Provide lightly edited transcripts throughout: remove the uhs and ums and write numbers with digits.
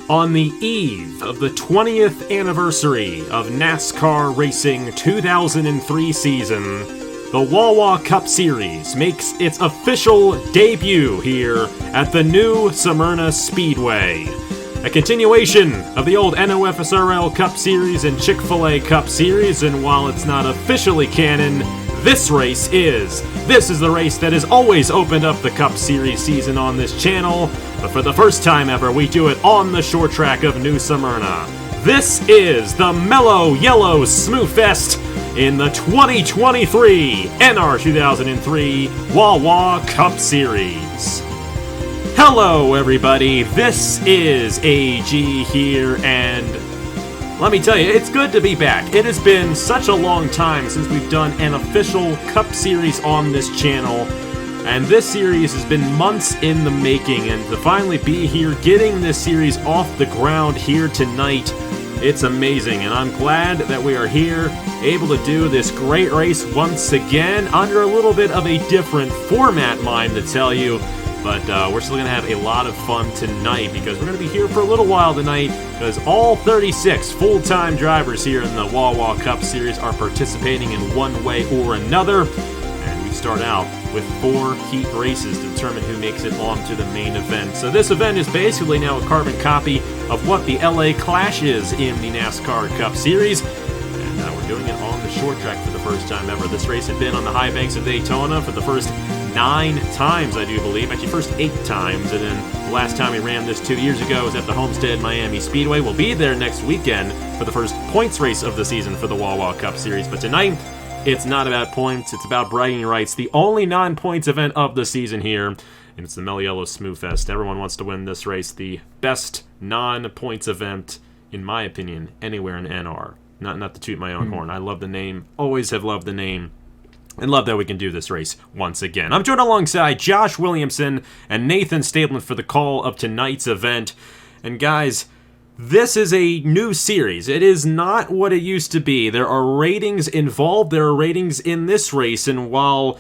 On the eve of the 20th anniversary of NASCAR Racing 2003 season, the Wawa Cup Series makes its official debut here at the new Smyrna Speedway. A continuation of the old NOFSRL Cup Series and Chick-fil-A Cup Series, and while it's not officially canon, this is the race that has always opened up the Cup Series season on this channel, but for the first time ever, we do it on the short track of New Smyrna. This is the Mello Yello SmoothFest in the 2023 NR2003 Wawa Cup Series. Hello everybody, this is AG here, and let me tell you, it's good to be back. It has been such a long time since we've done an official Cup Series on this channel, and this series has been months in the making, and to finally be here, getting this series off the ground here tonight, it's amazing, and I'm glad that we are here, able to do this great race once again, under a little bit of a different format, mind to tell you. But we're still going to have a lot of fun tonight because we're going to be here for a little while tonight because all 36 full-time drivers here in the Wawa Cup Series are participating in one way or another. And we start out with 4 heat races to determine who makes it on to the main event. So this event is basically now a carbon copy of what the LA Clash is in the NASCAR Cup Series. And we're doing it on the short track for the first time ever. This race had been on the high banks of Daytona for the first 9 times, I do believe. Actually, first 8 times. And then the last time we ran this 2 years ago was at the Homestead Miami Speedway. We'll be there next weekend for the first points race of the season for the Wawa Cup Series. But tonight, it's not about points. It's about bragging rights. The only non-points event of the season here. And it's the Mello Yello SmoothFest. Everyone wants to win this race. The best non-points event, in my opinion, anywhere in NR. Not to toot my own horn. I love the name. Always have loved the name. And love that we can do this race once again. I'm joined alongside Josh Williamson and Nathan Stableman for the call of tonight's event. And guys, this is a new series. It is not what it used to be. There are ratings involved. There are ratings in this race. And while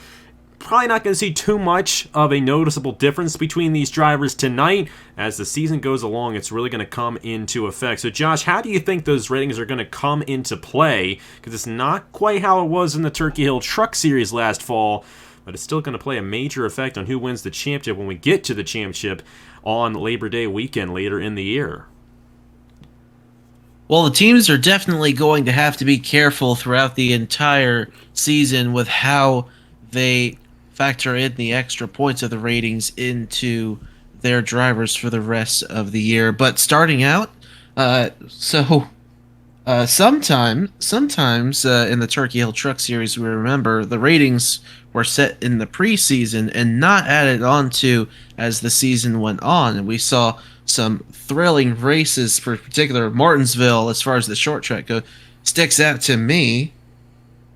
probably not going to see too much of a noticeable difference between these drivers tonight, as the season goes along, it's really going to come into effect. So Josh, how do you think those ratings are going to come into play? Because it's not quite how it was in the Turkey Hill Truck Series last fall, but it's still going to play a major effect on who wins the championship when we get to the championship on Labor Day weekend later in the year. Well, the teams are definitely going to have to be careful throughout the entire season with how they factor in the extra points of the ratings into their drivers for the rest of the year. But starting out, sometimes in the Turkey Hill Truck Series, we remember the ratings were set in the preseason and not added on to as the season went on. And we saw some thrilling races, for particular Martinsville, as far as the short track goes, sticks out to me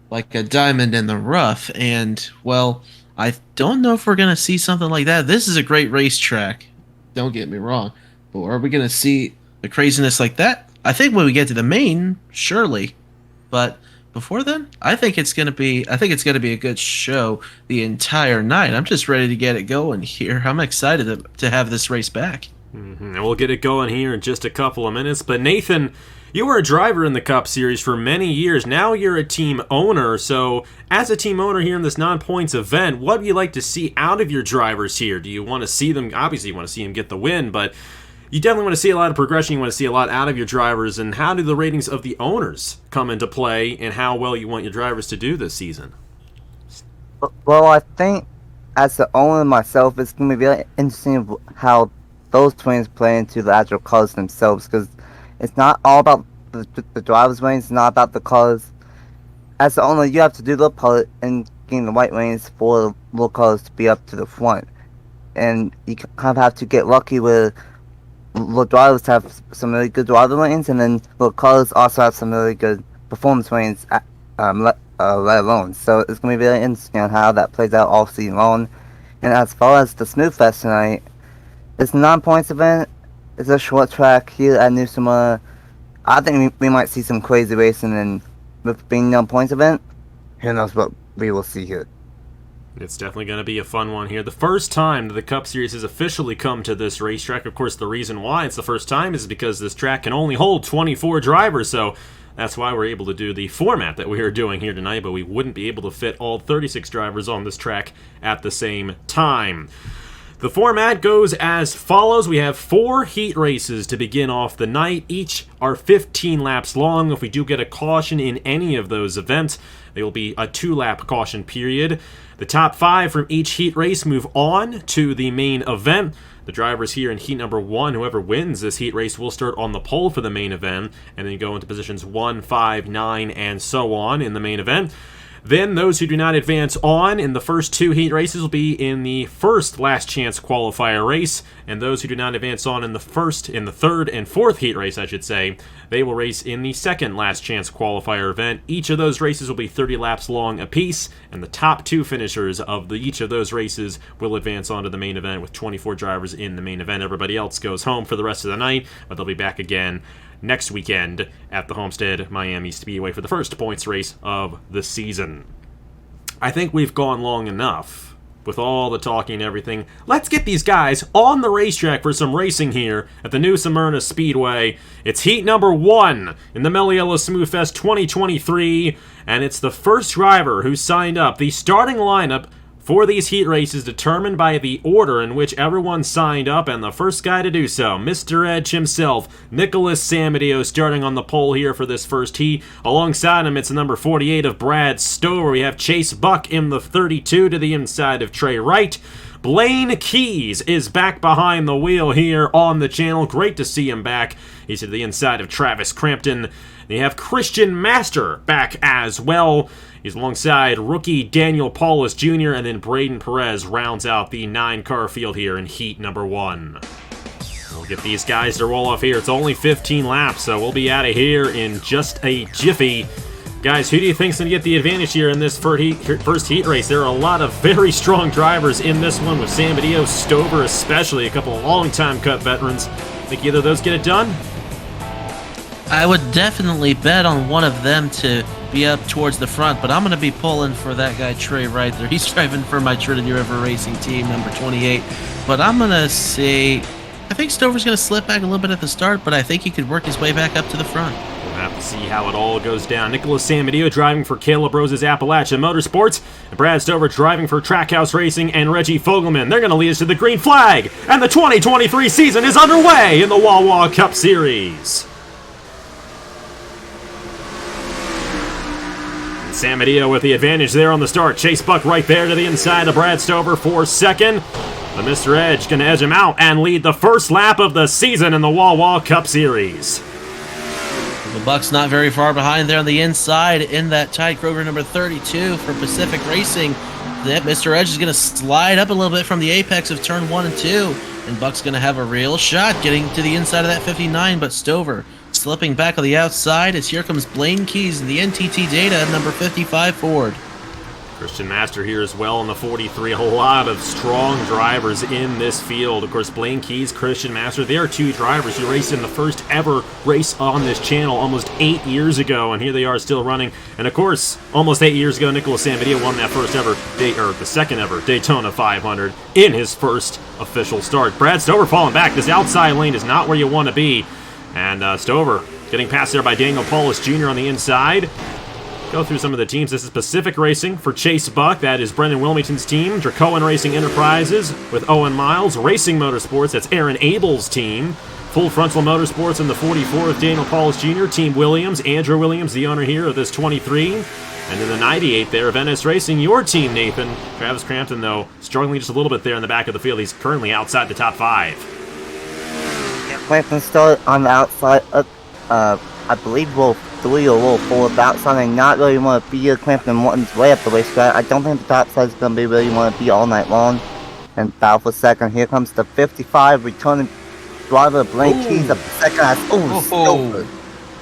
like a diamond in the rough. And, well, I don't know if we're going to see something like that. This is a great racetrack, don't get me wrong. But are we going to see the craziness like that? I think when we get to the main, surely. But before then, I think it's going to be a good show the entire night. I'm just ready to get it going here. I'm excited to have this race back. And we'll get it going here in just a couple of minutes. But Nathan, you were a driver in the Cup Series for many years. Now you're a team owner. So as a team owner here in this non-points event, what would you like to see out of your drivers here? Do you want to see them, obviously you want to see them get the win, but you definitely want to see a lot of progression. You want to see a lot out of your drivers. And how do the ratings of the owners come into play, and how well you want your drivers to do this season? Well, I think as the owner myself, it's going to be really interesting how those twins play into the actual colors themselves, because it's not all about the driver's reins. It's not about the colors. As the owner, you have to do the part in getting the white reins for the little colors to be up to the front. And you kind of have to get lucky with the drivers to have some really good driver reins, and then the colors also have some really good performance reins, let alone. So it's going to be really interesting on how that plays out all season long. And as far as the SmoothFest tonight, it's a non-points event. It's a short track here at New Smyrna. I think we might see some crazy racing, and with being non-points event, who knows what we will see here. It's definitely going to be a fun one here. The first time that the Cup Series has officially come to this racetrack. Of course, the reason why it's the first time is because this track can only hold 24 drivers, so that's why we're able to do the format that we are doing here tonight, but we wouldn't be able to fit all 36 drivers on this track at the same time. The format goes as follows. We have 4 heat races to begin off the night. Each are 15 laps long. If we do get a caution in any of those events, there will be a 2-lap caution period. The top 5 from each heat race move on to the main event. The drivers here in heat number 1, whoever wins this heat race, will start on the pole for the main event, and then go into positions 1, 5, 9, and so on in the main event. Then those who do not advance on in the first 2 heat races will be in the first last chance qualifier race, and those who do not advance on in the third and fourth heat race, I should say, they will race in the second last chance qualifier event. Each of those races will be 30 laps long apiece, and the top 2 finishers of each of those races will advance on to the main event with 24 drivers in the main event. Everybody else goes home for the rest of the night, but they'll be back again next weekend at the Homestead Miami Speedway for the first points race of the season. I think we've gone long enough with all the talking and everything. Let's get these guys on the racetrack for some racing here at the new Smyrna Speedway. It's heat number 1 in the Mello Yello SmoothFest 2023, and it's the first driver who signed up. The starting lineup for these heat races determined by the order in which everyone signed up, and the first guy to do so, Mr. Edge himself, Nicolas Samudio, starting on the pole here for this first heat. Alongside him, it's number 48 of Brad Stover. We have Chase Buck in the 32 to the inside of Trey Wright. Blaine Keyes is back behind the wheel here on the channel. Great to see him back. He's to the inside of Travis Crampton. They have Christian Master back as well. He's alongside rookie Daniel Paulus Jr., and then Bradyn Perez rounds out the 9-car field here in heat number 1. We'll get these guys to roll off here. It's only 15 laps, so we'll be out of here in just a jiffy. Guys, who do you think's going to get the advantage here in this first heat race? There are a lot of very strong drivers in this one, with Samudio, Stover especially, a couple of long-time Cup veterans. Think either of those get it done? I would definitely bet on one of them to be up towards the front, but I'm going to be pulling for that guy Trey Wright there. He's driving for my Trinity River Racing team, number 28. But I'm going to say, I think Stover's going to slip back a little bit at the start, but I think he could work his way back up to the front. We'll have to see how it all goes down. Nicolas Samudio driving for Caleb Rose's Appalachia Motorsports, and Brad Stover driving for Trackhouse Racing and Reggie Fogelman. They're going to lead us to the green flag, and the 2023 season is underway in the Wawa Cup Series. Samudio with the advantage there on the start. Chase Buck right there to the inside of Brad Stover for second. But Mr. Edge going to edge him out and lead the first lap of the season in the Wawa Cup Series. The Buck's not very far behind there on the inside in that tight Kroger number 32 for Pacific Racing. That Mr. Edge is going to slide up a little bit from the apex of turn 1 and 2. And Buck's going to have a real shot getting to the inside of that 59, but Stover slipping back on the outside as here comes Blaine Keyes in the NTT Data number 55 Ford. Christian Master here as well in the 43. A lot of strong drivers in this field. Of course, Blaine Keyes, Christian Master, they are 2 drivers who raced in the first ever race on this channel almost 8 years ago, and here they are still running. And of course, almost 8 years ago, Nicolas Samudio won that the second ever Daytona 500 in his first official start. Brad Stover falling back. This outside lane is not where you want to be. And Stover getting passed there by Daniel Paulus Jr. on the inside. Go through some of the teams. This is Pacific Racing for Chase Buck. That is Brendan Wilmington's team. Dracoan Racing Enterprises with Owen Miles. Racing Motorsports, that's Aaron Abel's team. Full Frontal Motorsports in the 44 with Daniel Paulus Jr. Team Williams, Andrew Williams, the owner here of this 23. And in the 98 there of NS Racing, your team, Nathan. Travis Crampton, though, struggling just a little bit there in the back of the field. He's currently outside the top 5. Crampton started on the outside of, I believe, roll 3 or roll 4. The outside and not really want to be Crampton Morton's way up the racetrack. I don't think the top side is going to be really want to be all night long. And battle for second. Here comes the 55 returning driver Blaine Keyes up the second.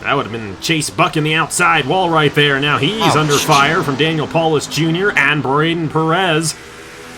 That would have been Chase Buck in the outside wall right there. Now he's under fire from Daniel Paulus Jr. and Bradyn Perez.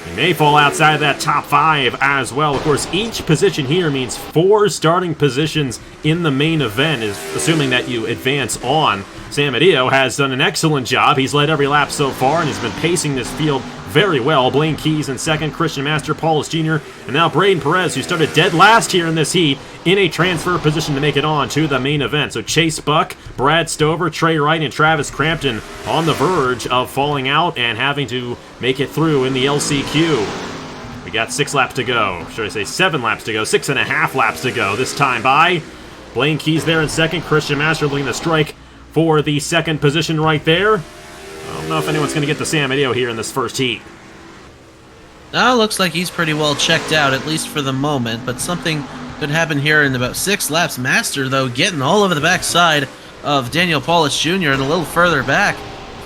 He may fall outside of that top 5 as well. Of course, each position here means 4 starting positions in the main event, is assuming that you advance on. Samudio has done an excellent job. He's led every lap so far and has been pacing this field very well. Blaine Keyes in second, Christian Master, Paulus Jr., and now Bradyn Perez, who started dead last here in this heat, in a transfer position to make it on to the main event. So Chase Buck, Brad Stover, Trey Wright, and Travis Crampton on the verge of falling out and having to make it through in the LCQ. We got 6 laps to go. Should I say 7 laps to go? 6.5 laps to go this time by. Blaine Keyes there in second. Christian Master looking to strike for the second position right there. I don't know if anyone's going to get to Samudio here in this first heat. Now looks like he's pretty well checked out, at least for the moment, but something could happen here in about 6 laps. Master, though, getting all over the backside of Daniel Paulus Jr. and a little further back.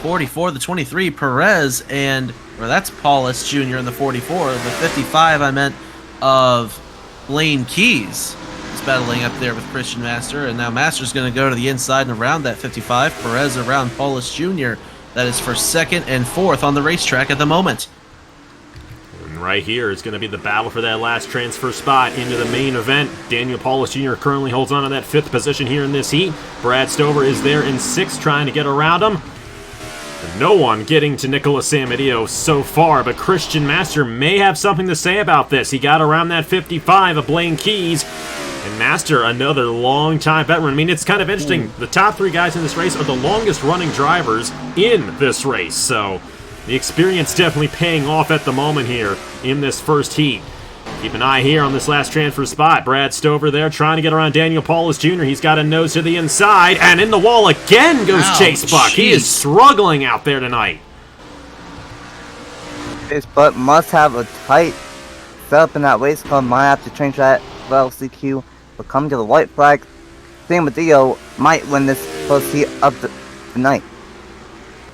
44, the 23, Perez, or that's Paulus Jr. in the 44. The 55, I meant, of Blaine Keyes. He's battling up there with Christian Master, and now Master's going to go to the inside and around that 55. Perez around Paulus Jr. That is for second and fourth on the racetrack at the moment. And right here is going to be the battle for that last transfer spot into the main event. Daniel Paulus Jr. currently holds on to that 5th position here in this heat. Brad Stover is there in 6th, trying to get around him. No one getting to Nicolas Samudio so far, but Christian Master may have something to say about this. He got around that 55 of Blaine Keyes. And Master, another long-time veteran. I mean, it's kind of interesting. The top 3 guys in this race are the longest-running drivers in this race. So the experience definitely paying off at the moment here in this first heat. Keep an eye here on this last transfer spot. Brad Stover there trying to get around Daniel Paulus Jr. He's got a nose to the inside, and in the wall again goes Chase Buck. He is struggling out there tonight. Chase Buck must have a tight setup in that race car. Might have to change that for LCQ. But come to the white flag, Samudio might win this first heat of the night.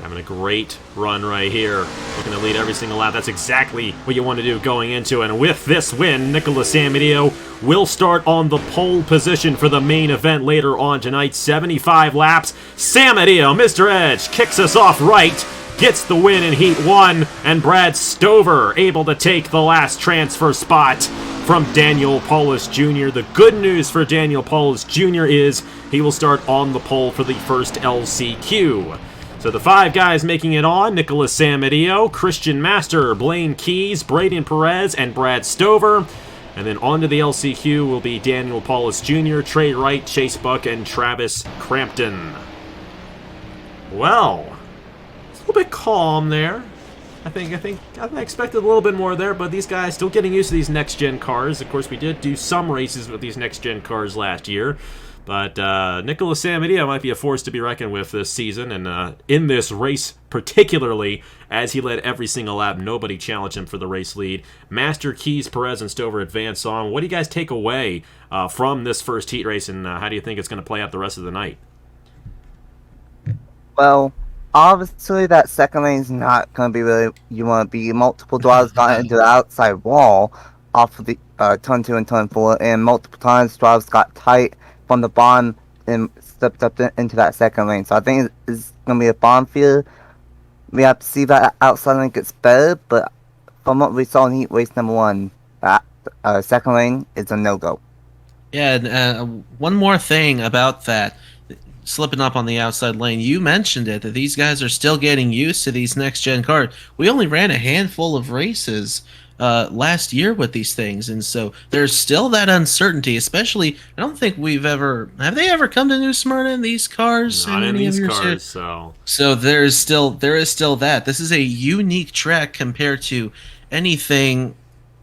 Having a great run right here. Looking to lead every single lap. That's exactly what you want to do going into. And with this win, Nicolas Samudio will start on the pole position for the main event later on tonight. 75 laps. Samudio, Mr. Edge, kicks us off right. Gets the win in Heat 1. And Brad Stover able to take the last transfer spot from Daniel Paulus Jr. The good news for Daniel Paulus Jr. is he will start on the pole for the first LCQ. So the 5 guys making it on: Nicolas Samudio, Christian Master, Blaine Keyes, Bradyn Perez, and Brad Stover. And then on to the LCQ will be Daniel Paulus Jr., Trey Wright, Chase Buck, and Travis Crampton. Well, it's a little bit calm there. I expected a little bit more there, but these guys still getting used to these next-gen cars. Of course, we did do some races with these next-gen cars last year. But Nicolas Samudio might be a force to be reckoned with this season, and in this race particularly, as he led every single lap, nobody challenged him for the race lead. Master, Keyes, Perez, and Stover advance on. What do you guys take away from this first heat race, and how do you think it's going to play out the rest of the night? Well, obviously that second lane is not going to be really you want to be. Multiple drivers got into the outside wall off of the turn 2 and turn 4, and multiple times drivers got tight from the bottom and stepped up into that second lane. So I think it's going to be a bomb field. We have to see that outside lane gets better, but from what we saw in heat race number 1, that second lane is a no-go. Yeah, and one more thing about that, slipping up on the outside lane, you mentioned it, that these guys are still getting used to these next-gen cars. We only ran a handful of races last year with these things, and so there's still that uncertainty, especially, I don't think have they ever come to New Smyrna in these cars? Not in these cars, so there is still that. This is a unique track compared to anything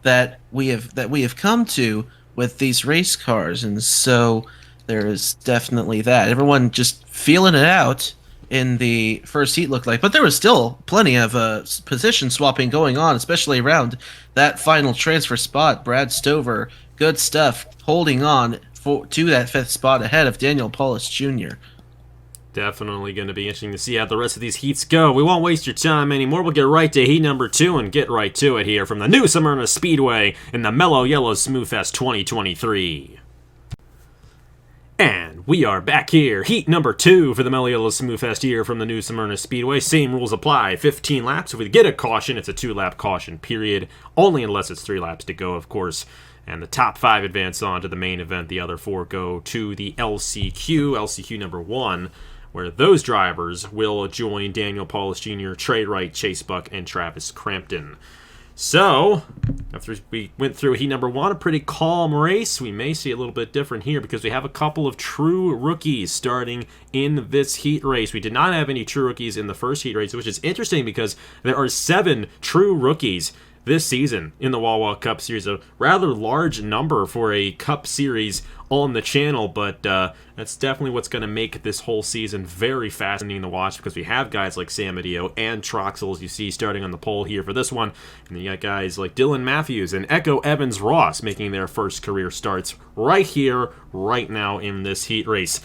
that we have come to with these race cars, and so there is definitely that. Everyone just feeling it out in the first heat looked like, but there was still plenty of position swapping going on, especially around that final transfer spot. Brad Stover, good stuff, holding on to that 5th spot ahead of Daniel Paulus Jr. Definitely going to be interesting to see how the rest of these heats go. We won't waste your time anymore. We'll get right to heat number 2 and get right to it here from the new Smyrna Speedway in the Mello Yello SmoothFest 2023. And we are back here, heat number 2 for the Mello Yello SmoothFest here from the new Smyrna Speedway. Same rules apply, 15 laps. If we get a caution, it's a 2-lap caution period, only unless it's 3 laps to go, of course. And the top 5 advance on to the main event. The other 4 go to the LCQ number 1, where those drivers will join Daniel Paulus Jr., Trey Wright, Chase Buck, and Travis Crampton. So, after we went through heat number 1, a pretty calm race, we may see a little bit different here because we have a couple of true rookies starting in this heat race. We did not have any true rookies in the first heat race, which is interesting because there are 7 true rookies this season in the Wawa Cup Series, a rather large number for a Cup Series on the channel, but that's definitely what's going to make this whole season very fascinating to watch because we have guys like Samudio and Troxell, as you see, starting on the pole here for this one, and then you got guys like Dylan Mathews and Echo Evans-Ross making their first career starts right here, right now in this heat race.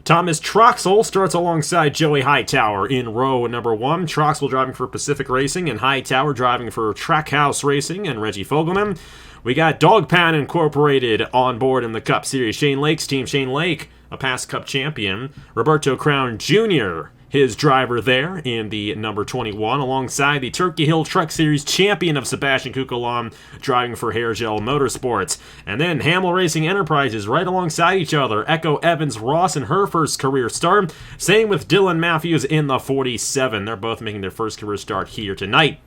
Thomas Troxell starts alongside Joey Hightower in row number 1. Troxell driving for Pacific Racing and Hightower driving for Trackhouse Racing and Reggie Fogelman. We got Dog Pound Incorporated on board in the Cup Series. Shane Lake's team. Shane Lake, a past Cup champion. Roberto Crown Jr., his driver there in the number 21, alongside the Turkey Hill Truck Series champion of Sebastian Cucalon, driving for Hairgel Motorsports. And then Hamill Racing Enterprises right alongside each other. Echo Evans-Ross in her first career start. Same with Dylan Mathews in the 47. They're both making their first career start here tonight.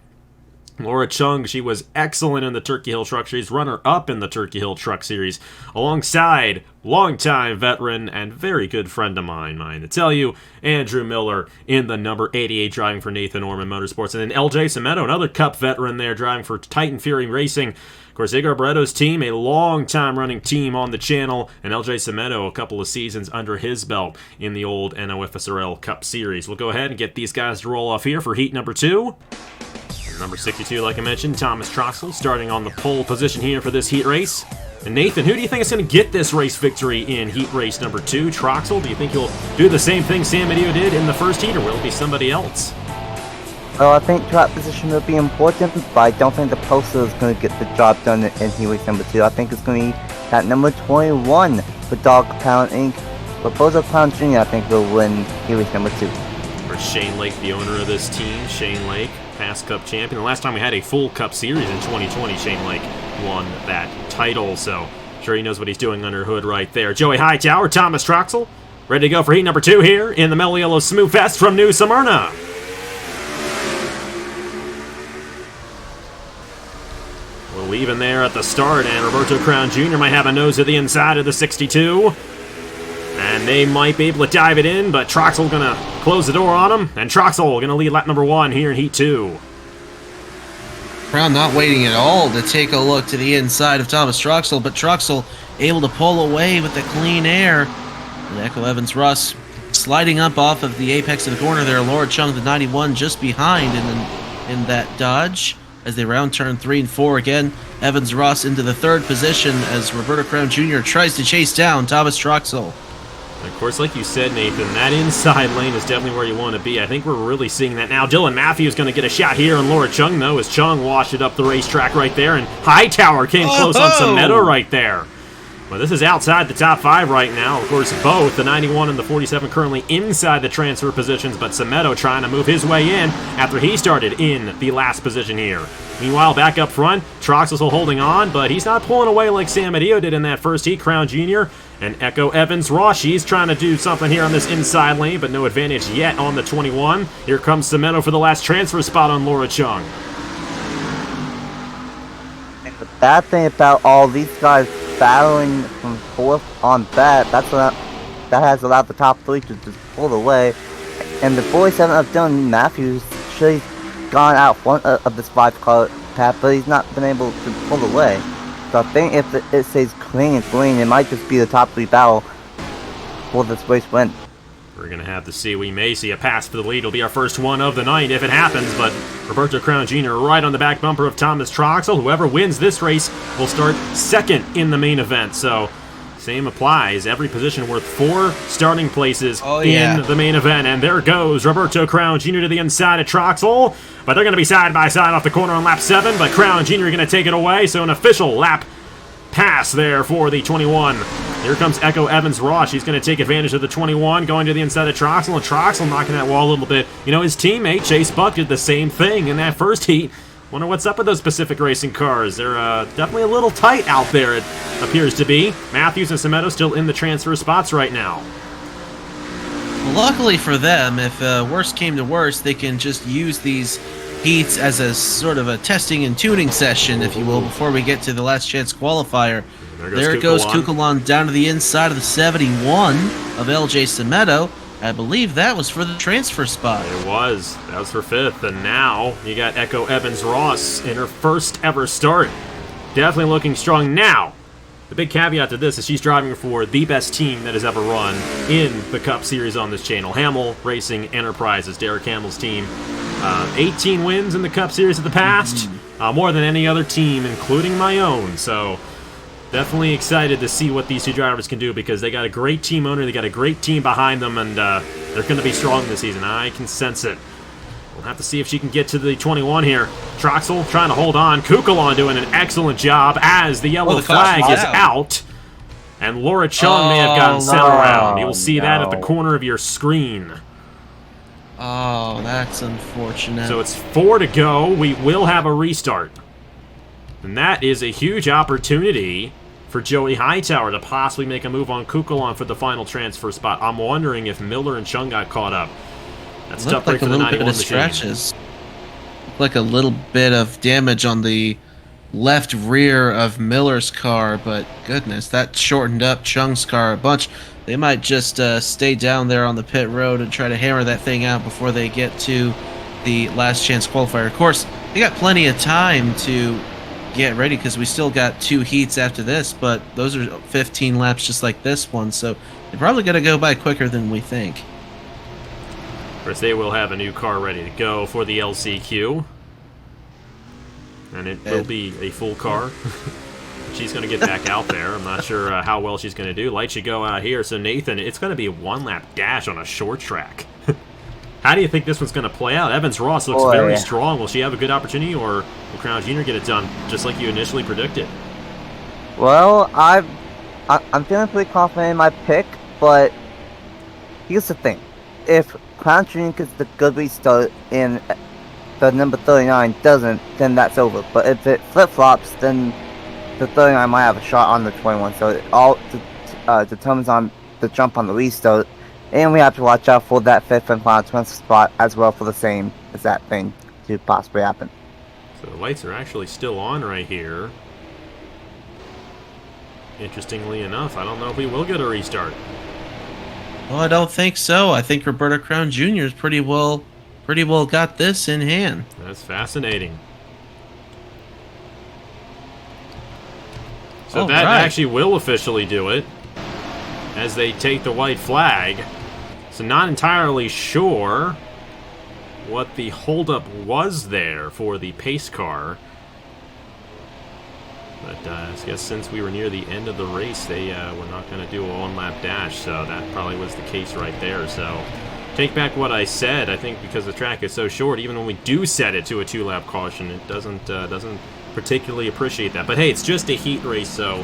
Laura Chung, she was excellent in the Turkey Hill Truck Series, runner-up in the Turkey Hill Truck Series, alongside longtime veteran and very good friend of mine, to tell you, Andrew Miller in the number 88, driving for Nathan Orman Motorsports. And then LJ Semedo, another Cup veteran there, driving for Titan Fury Racing. Of course, Igor Barreto's team, a long-time running team on the channel, and LJ Semedo, a couple of seasons under his belt in the old NOFSRL Cup Series. We'll go ahead and get these guys to roll off here for heat number 2. Number 62, like I mentioned, Thomas Troxell, starting on the pole position here for this heat race. And Nathan, who do you think is going to get this race victory in heat race number 2? Troxell, do you think he'll do the same thing Samudio did in the first heat, or will it be somebody else? Well, I think track position will be important, but I don't think the poster is going to get the job done in heat race number 2. I think it's going to be that number 21 for Dog Pound Inc. Roberto Crown Jr., I think, will win heat race number 2. For Shane Lake, the owner of this team, Shane Lake, past Cup champion. The last time we had a full Cup Series in 2020, Shane Lake won that title, so sure he knows what he's doing under hood right there. Joey Hightower, Thomas Troxell, ready to go for heat number 2 here in the Mello Yello SmoothFest from New Smyrna. We're leaving there at the start, and Roberto Crown Jr. might have a nose at the inside of the 62. And they might be able to dive it in, but Troxell going to close the door on him. And Troxell going to lead lap number 1 here in heat 2. Crown not waiting at all to take a look to the inside of Thomas Troxell, but Troxell able to pull away with the clean air. And Echo Evans-Ross sliding up off of the apex of the corner there. Laura Chung, the 91, just behind in that dodge as they round turn 3 and 4 again. Evans-Ross into the 3rd position as Roberto Crown Jr. tries to chase down Thomas Troxell. Of course, like you said, Nathan, that inside lane is definitely where you want to be. I think we're really seeing that now. Dylan Mathews going to get a shot here on Laura Chung, though, as Chung washed it up the racetrack right there, and Hightower came close on Semedo right there. Well, this is outside the top 5 right now. Of course, both the 91 and the 47 currently inside the transfer positions, but Semedo trying to move his way in after he started in the last position here. Meanwhile, back up front, Troxell holding on, but he's not pulling away like Samudio did in that first heat. Crown Jr. and Echo Evans-Ross, he's trying to do something here on this inside lane, but no advantage yet on the 21. Here comes Semedo for the last transfer spot on Laura Chung. The bad thing about all these guys battling from 4th on that has allowed the top 3 to just pull away. And the 47 of Dylan Mathews should have gone out front of this 5-car path, but he's not been able to pull away. So I think if it stays clean and green, it might just be the top 3 battle for this race win. We're going to have to see. We may see a pass for the lead. It'll be our first one of the night if it happens, but Roberto Crown Jr. right on the back bumper of Thomas Troxell. Whoever wins this race will start 2nd in the main event. So same applies. Every position worth 4 starting places in the main event. And there goes Roberto Crown Jr. to the inside of Troxell. But they're going to be side by side off the corner on lap 7. But Crown Jr. going to take it away. So an official lap pass there for the 21. Here comes Echo Evans-Ross. He's going to take advantage of the 21, going to the inside of Troxell, and Troxell knocking that wall a little bit. You know, his teammate, Chase Buck, did the same thing in that first heat. Wonder what's up with those Pacific Racing cars. They're definitely a little tight out there, it appears to be. Mathews and Semedo still in the transfer spots right now. Well, luckily for them, if worst came to worst, they can just use these heats as a sort of a testing and tuning session, if you will, before we get to the last chance qualifier. There goes Cucalon down to the inside of the 71 of LJ Semedo. I believe that was for the transfer spot. It was. That was for 5th. And now you got Echo Evans-Ross in her first ever start. Definitely looking strong now. The big caveat to this is she's driving for the best team that has ever run in the Cup Series on this channel. Hamill Racing Enterprises, Derek Hamill's team. 18 wins in the Cup Series of the past. More than any other team, including my own. So definitely excited to see what these two drivers can do because they got a great team owner, they got a great team behind them, and they're going to be strong this season. I can sense it. We'll have to see if she can get to the 21 here. Troxell trying to hold on. Cucalon doing an excellent job as the yellow flag is out. And Laura Chung may have gotten sent around. You'll see that at the corner of your screen. Oh, that's unfortunate. So it's 4 to go. We will have a restart. And that is a huge opportunity for Joey Hightower to possibly make a move on Cucalon for the final transfer spot. I'm wondering if Miller and Chung got caught up. That's tough break for the 91 machine. Scratches. Like a little bit of damage on the left rear of Miller's car, but goodness, that shortened up Chung's car a bunch. They might just stay down there on the pit road and try to hammer that thing out before they get to the last chance qualifier. Of course, they got plenty of time to get ready because we still got 2 heats after this, but those are 15 laps just like this one, so they're probably going to go by quicker than we think. Of course, they will have a new car ready to go for the LCQ. And it will be a full car. She's going to get back out there. I'm not sure how well she's going to do. Light should go out here. So, Nathan, it's going to be a 1-lap dash on a short track. How do you think this one's going to play out? Evans-Ross looks very strong. Will she have a good opportunity, or will Crown Jr. get it done just like you initially predicted? Well, I'm feeling pretty confident in my pick, but here's the thing. If Crown Jr. gets the good restart and the number 39 doesn't, then that's over. But if it flip-flops, then the 39 might have a shot on the 21. So it all determines on the jump on the restart. And we have to watch out for that 5th and final transfer spot as well for the same exact thing to possibly happen. So the lights are actually still on right here. Interestingly enough, I don't know if we will get a restart. Well, I don't think so. I think Roberto Crown Jr. is pretty well got this in hand. That's fascinating. So that actually will officially do it as they take the white flag. So not entirely sure what the holdup was there for the pace car. But I guess since we were near the end of the race, they were not going to do a 1-lap dash, so that probably was the case right there. So take back what I said. I think because the track is so short, even when we do set it to a 2-lap caution, it doesn't particularly appreciate that. But hey, it's just a heat race, so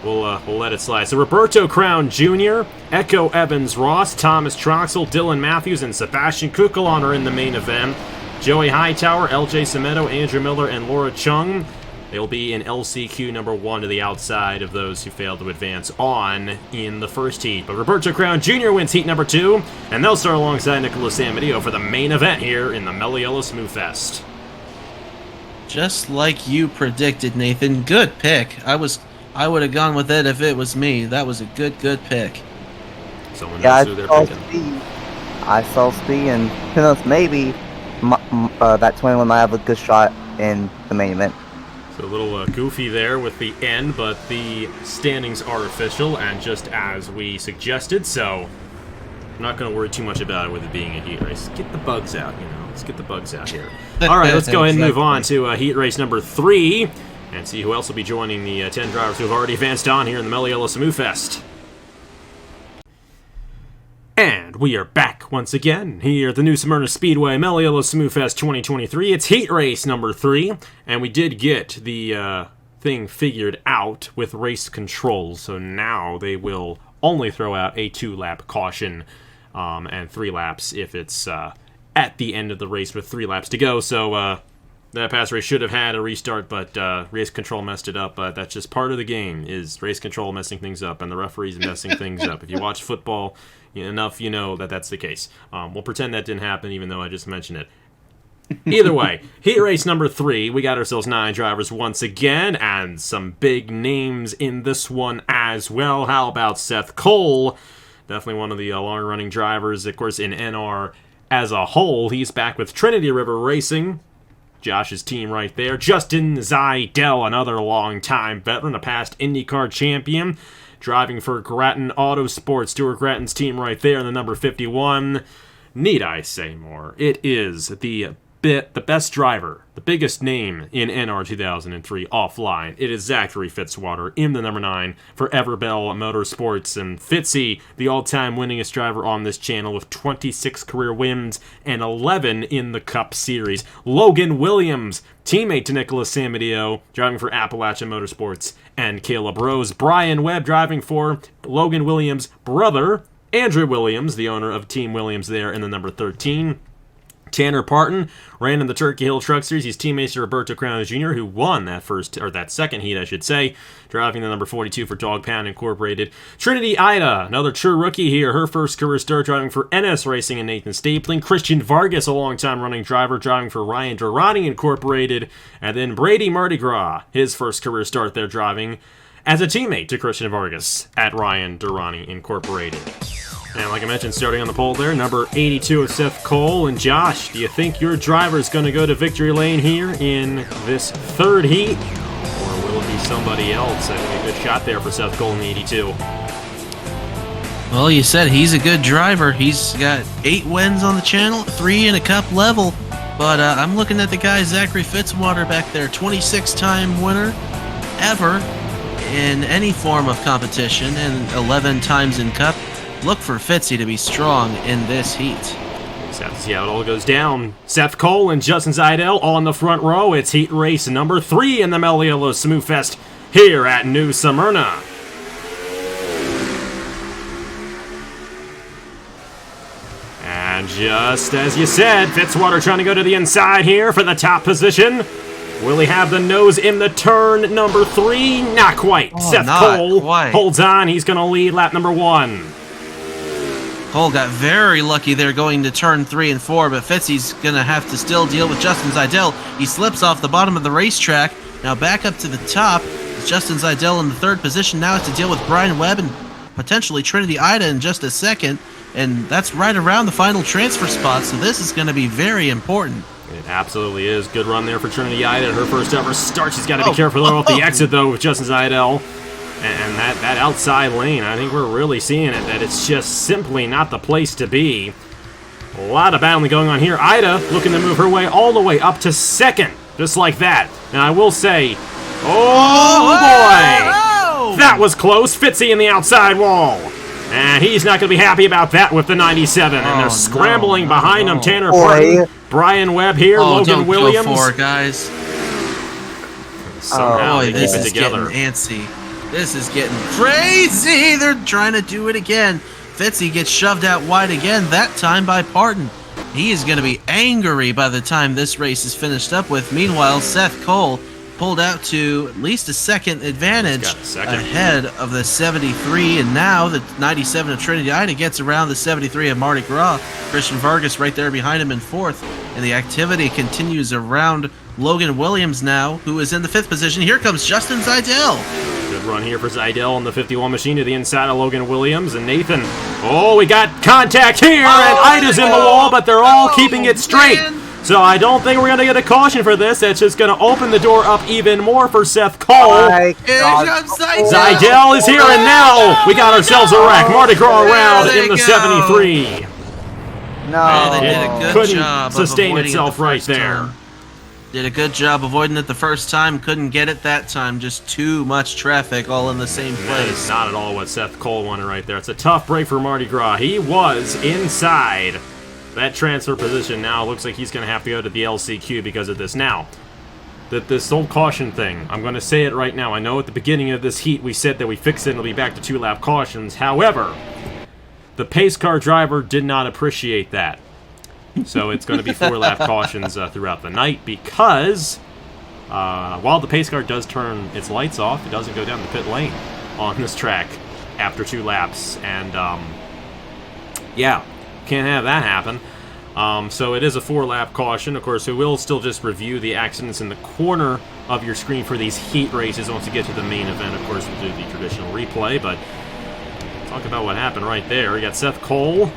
we'll let it slide. So Roberto Crown Jr., Echo Evans-Ross, Thomas Troxell, Dylan Mathews, and Sebastian Cucalon are in the main event. Joey Hightower, LJ Semedo, Andrew Miller, and Laura Chung. They'll be in LCQ number 1 to the outside of those who failed to advance on in the first heat. But Roberto Crown Jr. wins heat number 2, and they'll start alongside Nicolas Samudio for the main event here in the Mello Yello SmoothFest. Just like you predicted, Nathan. Good pick. I would have gone with it if it was me. That was a good pick. Someone knows who they're picking. Speed. I saw speed, and who knows, maybe that 21 might have a good shot in the main event. So a little goofy there with the end, but the standings are official and just as we suggested, so I'm not going to worry too much about it with it being a heat race. Get the bugs out, you know. Let's get the bugs out here. All right, let's go ahead and move on to heat race number 3 and see who else will be joining the 10 drivers who have already advanced on here in the Mello Yello SmoothFest. And we are back once again here at the new Smyrna Speedway, Mello Yello SmoothFest 2023. It's heat race number 3, and we did get the thing figured out with race controls, so now they will only throw out a 2-lap caution and 3 laps if it's at the end of the race with 3 laps to go. So That pass race should have had a restart, but race control messed it up. But that's just part of the game, is race control messing things up and the referees messing things up. If you watch football enough, you know that that's the case. We'll pretend that didn't happen, even though I just mentioned it. Either way, heat race number 3, we got ourselves 9 drivers once again, and some big names in this one as well. How about Seth Cole? Definitely one of the long-running drivers, of course, in NR as a whole. He's back with Trinity River Racing. Josh's team right there. Justin Zajdel, another long-time veteran, a past IndyCar champion, driving for Grattan Autosports. Stuart Grattan's team right there in the number 51. Need I say more? It is the best driver, the biggest name in NR 2003 offline. It is Zachary Fitzwater in the number 9 for Everbell Motorsports. And Fitzy, the all-time winningest driver on this channel with 26 career wins and 11 in the Cup Series. Logan Williams, teammate to Nicolas Samudio, driving for Appalachian Motorsports and Caleb Rose. Brian Webb driving for Logan Williams' brother, Andrew Williams, the owner of Team Williams there in the number 13. Tanner Parton ran in the Turkey Hill Truck Series. He's teammates to Roberto Crown Jr., who won that second heat, I should say, driving the number 42 for Dog Pound Incorporated. Trinity Ida, another true rookie here, her first career start driving for NS Racing and Nathan Stapling. Christian Vargas, a long-time running driver, driving for Ryan Durrani Incorporated. And then Brady Mardi Gras, his first career start there, driving as a teammate to Christian Vargas at Ryan Durrani Incorporated. And like I mentioned, starting on the pole there, number 82 is Seth Cole. And Josh, do you think your driver's going to go to victory lane here in this third heat? Or will it be somebody else? I think a good shot there for Seth Cole in the 82. Well, you said he's a good driver. He's got 8 wins on the channel, 3 in a Cup level. But I'm looking at the guy, Zachary Fitzwater, back there, 26-time winner ever in any form of competition and 11 times in Cup. Look for Fitzy to be strong in this heat. Just have to see how it all goes down. Seth Cole and Justin Zajdel on the front row. It's heat race number 3 in the Mello Yello SmoothFest here at New Smyrna. And just as you said, Fitzwater trying to go to the inside here for the top position. Will he have the nose in the turn number 3? Not quite. Seth Cole holds on. He's going to lead lap number 1. Cole got very lucky there going to turn 3 and 4, but Fitzy's going to have to still deal with Justin Zajdel. He slips off the bottom of the racetrack. Now back up to the top. It's Justin Zajdel in the 3rd position. Now to deal with Brian Webb and potentially Trinity Ida in just a second. And that's right around the final transfer spot, so this is going to be very important. It absolutely is. Good run there for Trinity Ida. Her first ever start. She's got to be careful though off the exit though with Justin Zajdel. And that outside lane, I think we're really seeing it, that it's just simply not the place to be. A lot of battling going on here. Ida looking to move her way all the way up to 2nd, just like that. And I will say, oh boy, that was close. Fitzy in the outside wall. And he's not going to be happy about that with the 97. And they're scrambling behind him. Tanner Parton, Brian Webb here, Logan Williams. Go for it, guys. Somehow they keep this it is together. Getting antsy. This is getting crazy. They're trying to do it again. Fitzy gets shoved out wide again, that time by Parton. He is going to be angry by the time this race is finished up with. Meanwhile, Seth Cole pulled out to at least a 2nd advantage ahead of the 73, and now the 97 of Trinity Ida gets around the 73 of Mardi Gras. Christian Vargas right there behind him in 4th, and the activity continues around Logan Williams now, who is in the 5th position. Here comes Justin Zajdel. Good run here for Zajdel on the 51 machine to the inside of Logan Williams. And Nathan, oh, we got contact here, and Ida's in the wall, but they're all keeping it straight. Man. So I don't think we're going to get a caution for this. That's just going to open the door up even more for Seth Cole. Zajdel is here, and now we got ourselves a wreck. Mardi Gras round in the 73. No, they did a good job. Couldn't sustain itself right there. Did a good job avoiding it the first time, couldn't get it that time. Just too much traffic all in the same place. That is not at all what Seth Cole wanted right there. It's a tough break for Mardi Gras. He was inside that transfer position. Now looks like he's going to have to go to the LCQ because of this. Now, this whole caution thing, I'm going to say it right now. I know at the beginning of this heat we said that we fixed it and it'll be back to 2-lap cautions. However, the pace car driver did not appreciate that. So it's going to be 4-lap cautions throughout the night because while the pace car does turn its lights off, it doesn't go down the pit lane on this track after 2 laps. And, yeah, can't have that happen. So it is a 4-lap caution. Of course, we will still just review the accidents in the corner of your screen for these heat races once you get to the main event. Of course, we'll do the traditional replay, but talk about what happened right there. We got Seth Cole,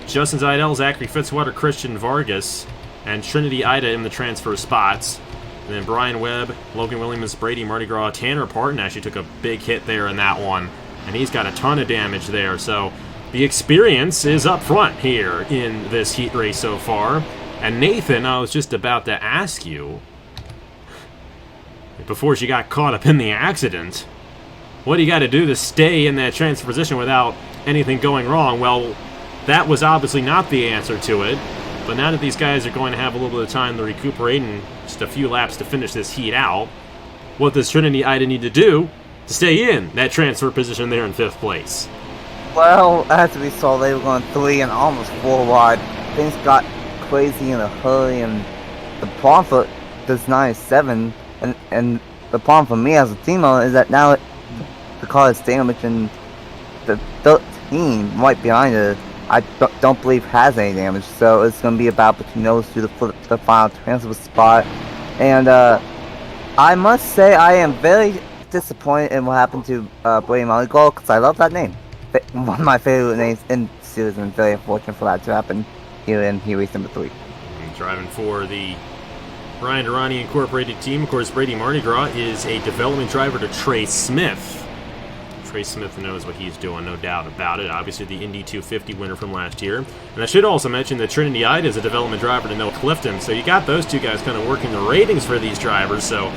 Justin Zajdel, Zachary Fitzwater, Christian Vargas, and Trinity Ida in the transfer spots. And then Brian Webb, Logan Williams, Brady Mardi Gras, Tanner Parton actually took a big hit there in that one. And he's got a ton of damage there. So the experience is up front here in this heat race so far. And Nathan, I was just about to ask you, before she got caught up in the accident, what do you got to do to stay in that transfer position without anything going wrong? Well, that was obviously not the answer to it. But now that these guys are going to have a little bit of time to recuperate and just a few laps to finish this heat out, what does Trinity Ida need to do to stay in that transfer position there in 5th place? Well, as we saw, they were going 3 and almost 4 wide. Things got crazy in a hurry, and the problem for this 97, and the problem for me as a team owner is that now the car is damaged, and the 13 right behind it, I don't believe has any damage, so it's going to be a battle between those two to the final transfer spot. And I must say I am very disappointed in what happened to Brady Mardi Gras, because I love that name. One of my favorite names in the series, and very unfortunate for that to happen here in Heat Race number 3. Driving for the Brian Durrani Incorporated team, of course, Brady Mardi Gras is a development driver to Trey Smith. Trey Smith knows what he's doing, no doubt about it. Obviously, the Indy 250 winner from last year. And I should also mention that Trinity Ida is a development driver to Noah Clifton. So you got those two guys kind of working the ratings for these drivers. So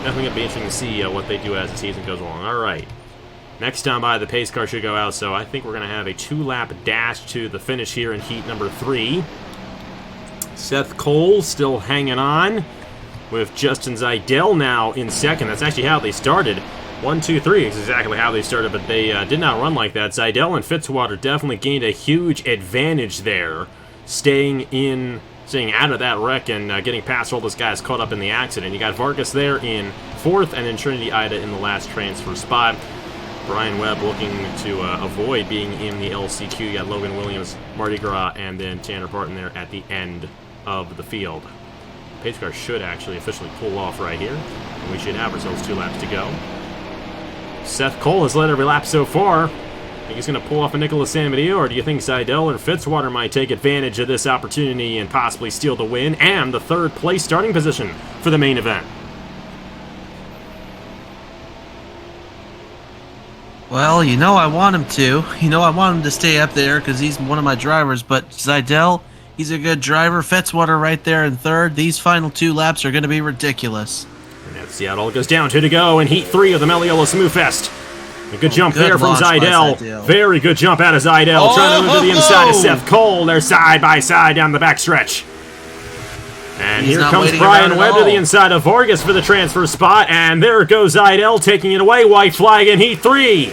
definitely going to be interesting to see what they do as the season goes along. All right. Next down by, the pace car should go out. So I think we're going to have a 2-lap dash to the finish here in heat number 3. Seth Cole still hanging on with Justin Zajdel now in second. That's actually how they started. 1, 2, 3 is exactly how they started, but they did not run like that. Zajdel and Fitzwater definitely gained a huge advantage there, staying out of that wreck and getting past all those guys caught up in the accident. You got Vargas there in 4th, and then Trinity Ida in the last transfer spot. Brian Webb looking to avoid being in the LCQ. You got Logan Williams, Mardi Gras, and then Tanner Parton there at the end of the field. Pace car should actually officially pull off right here, and we should have ourselves 2 laps to go. Seth Cole has led every lap so far. Think he's going to pull off a Nicolas Samudio, or do you think Zajdel or Fitzwater might take advantage of this opportunity and possibly steal the win and the 3rd place starting position for the main event? Well, you know I want him to. I want him to stay up there because he's one of my drivers, but Zajdel, he's a good driver. Fitzwater right there in 3rd. These final 2 laps are going to be ridiculous. And that's Seattle goes down 2 to go in heat 3 of the Mello Yello SmoothFest. A good jump there from Zajdel. Very good jump out of Zajdel. Trying to move to the inside of Seth Cole. They're side by side down the backstretch. And here comes Brian Webb to the inside of Vargas for the transfer spot. And there goes Zajdel taking it away. White flag in heat 3.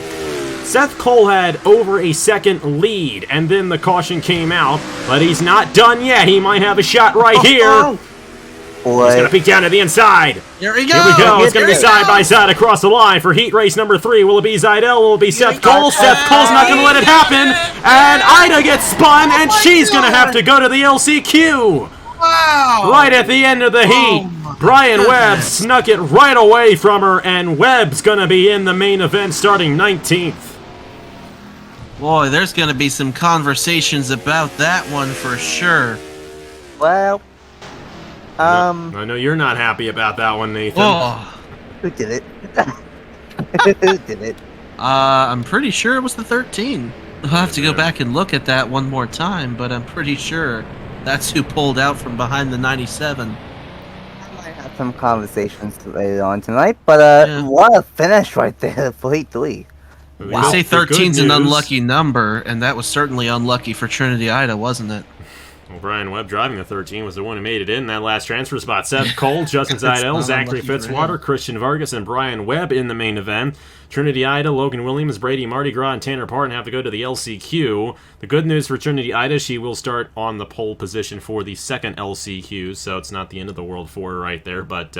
Seth Cole had over a second lead, and then the caution came out. But he's not done yet. He might have a shot right here. He's going to peek down to the inside. Here we go. Here we go. It's going to be side by side across the line for heat race number 3. Will it be Zajdel? Will it be Seth Cole? Seth Cole's not going to let it happen. And Ida gets spun, and she's going to have to go to the LCQ. Wow. Right at the end of the heat. Brian Webb snuck it right away from her, and Webb's going to be in the main event starting 19th. Boy, there's going to be some conversations about that one for sure. Well, I know you're not happy about that one, Nathan. Oh. Who did it? Who did it? I'm pretty sure it was the 13. I'll have to go back and look at that one more time, but I'm pretty sure that's who pulled out from behind the 97. I might have some conversations later on tonight, but what a finish right there for Heat 3. Wow. They say 13's an unlucky number, and that was certainly unlucky for Trinity Ida, wasn't it? Well, Brian Webb driving the 13 was the one who made it in that last transfer spot. Seth Cole, Justin Zajdel, Zachary Fitzwater, Christian Vargas, and Brian Webb in the main event. Trinity Ida, Logan Williams, Brady Mardi Gras, and Tanner Parton have to go to the LCQ. The good news for Trinity Ida, she will start on the pole position for the second LCQ, so it's not the end of the world for her right there. But,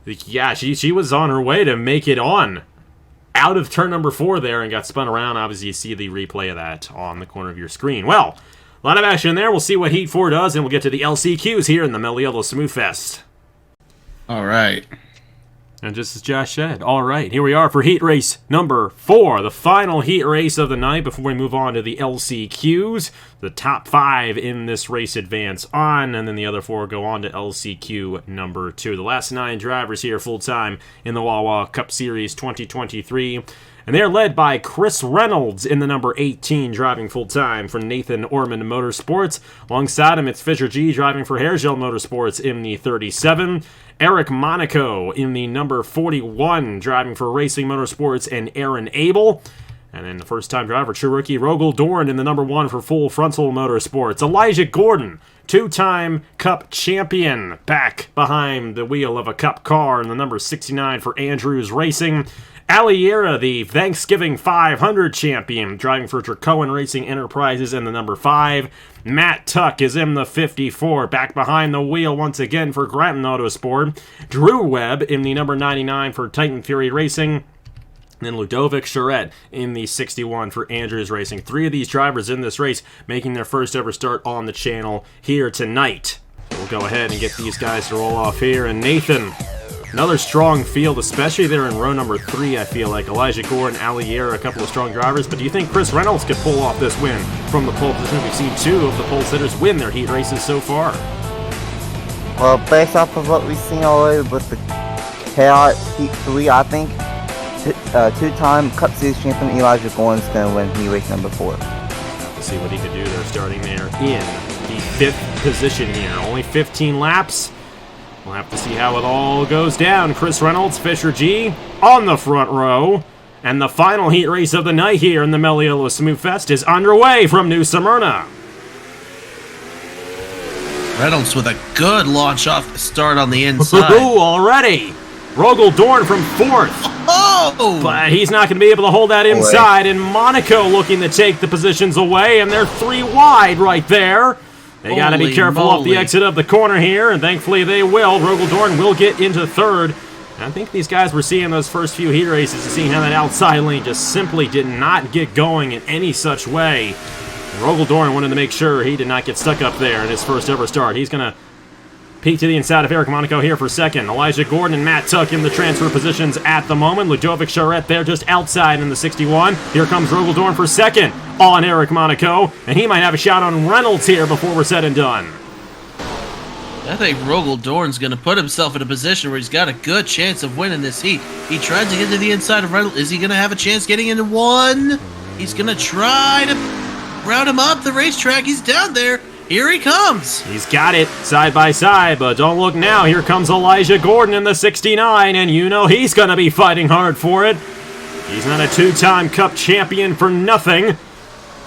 yeah, she was on her way to make it on out of turn number 4 there and got spun around. Obviously, you see the replay of that on the corner of your screen. Well, a lot of action there. We'll see what Heat 4 does, and we'll get to the LCQs here in the Mello Yello SmoothFest. All right. And just as Josh said, all right, here we are for Heat Race number 4, the final Heat race of the night before we move on to the LCQs. The top 5 in this race advance on, and then the other 4 go on to LCQ number 2. The last 9 drivers here full-time in the Wawa Cup Series 2023. And they're led by Chris Reynolds in the number 18, driving full-time for Nathan Orman Motorsports. Alongside him, it's Fisher G driving for Hairgel Motorsports in the 37. Eric Monaco in the number 41, driving for Racing Motorsports, and Aaron Abel. And then the first-time driver, true rookie, Rogel Dorn in the number 1 for Full Frontal Motorsports. Elijah Gordon, 2-time Cup champion, back behind the wheel of a Cup car in the number 69 for Andrews Racing. Aliera, the Thanksgiving 500 champion, driving for Dracoan Racing Enterprises in the number 5. Matt Tuck is in the 54, back behind the wheel once again for Crampton Autosport. Drew Webb in the number 99 for Titan Fury Racing. Then Ludovic Charette in the 61 for Andrews Racing. 3 of these drivers in this race making their first ever start on the channel here tonight. We'll go ahead and get these guys to roll off here. And Nathan, another strong field, especially there in row number 3, I feel like. Elijah Gordon, Aliera, a couple of strong drivers. But do you think Chris Reynolds could pull off this win from the pole position? We've seen 2 of the pole sitters win their heat races so far. Well, based off of what we've seen already with the Chaos Heat 3, I think 2-time Cup Series champion Elijah Gordon's going to win heat race number 4. Let's see what he could do there, starting there in the 5th position here. Only 15 laps. We'll have to see how it all goes down. Chris Reynolds, Fisher G on the front row. And the final heat race of the night here in the Mello Yello SmoothFest is underway from New Smyrna. Reynolds with a good launch off the start on the inside. Ooh, already. Rogel Dorn from 4th. Oh! But he's not going to be able to hold that inside. And Monaco looking to take the positions away. And they're 3 wide right there. They got to be careful off the exit of the corner here, and thankfully they will. Rogel Dorn will get into 3rd. And I think these guys were seeing those first few heat races and seeing how that outside lane just simply did not get going in any such way. And Rogel Dorn wanted to make sure he did not get stuck up there in his first ever start. He's going to peek to the inside of Eric Monaco here for 2nd. Elijah Gordon and Matt Tuck in the transfer positions at the moment. Ludovic Charette there just outside in the 61. Here comes Rogel Dorn for 2nd on Eric Monaco. And he might have a shot on Reynolds here before we're said and done. I think Rogel Dorn's going to put himself in a position where he's got a good chance of winning this heat. He tried to get to the inside of Reynolds. Is he going to have a chance getting into 1? He's going to try to round him up the racetrack. He's down there. Here he comes. He's got it side by side, but don't look now. Here comes Elijah Gordon in the 69, and you know he's going to be fighting hard for it. He's not a 2-time Cup champion for nothing.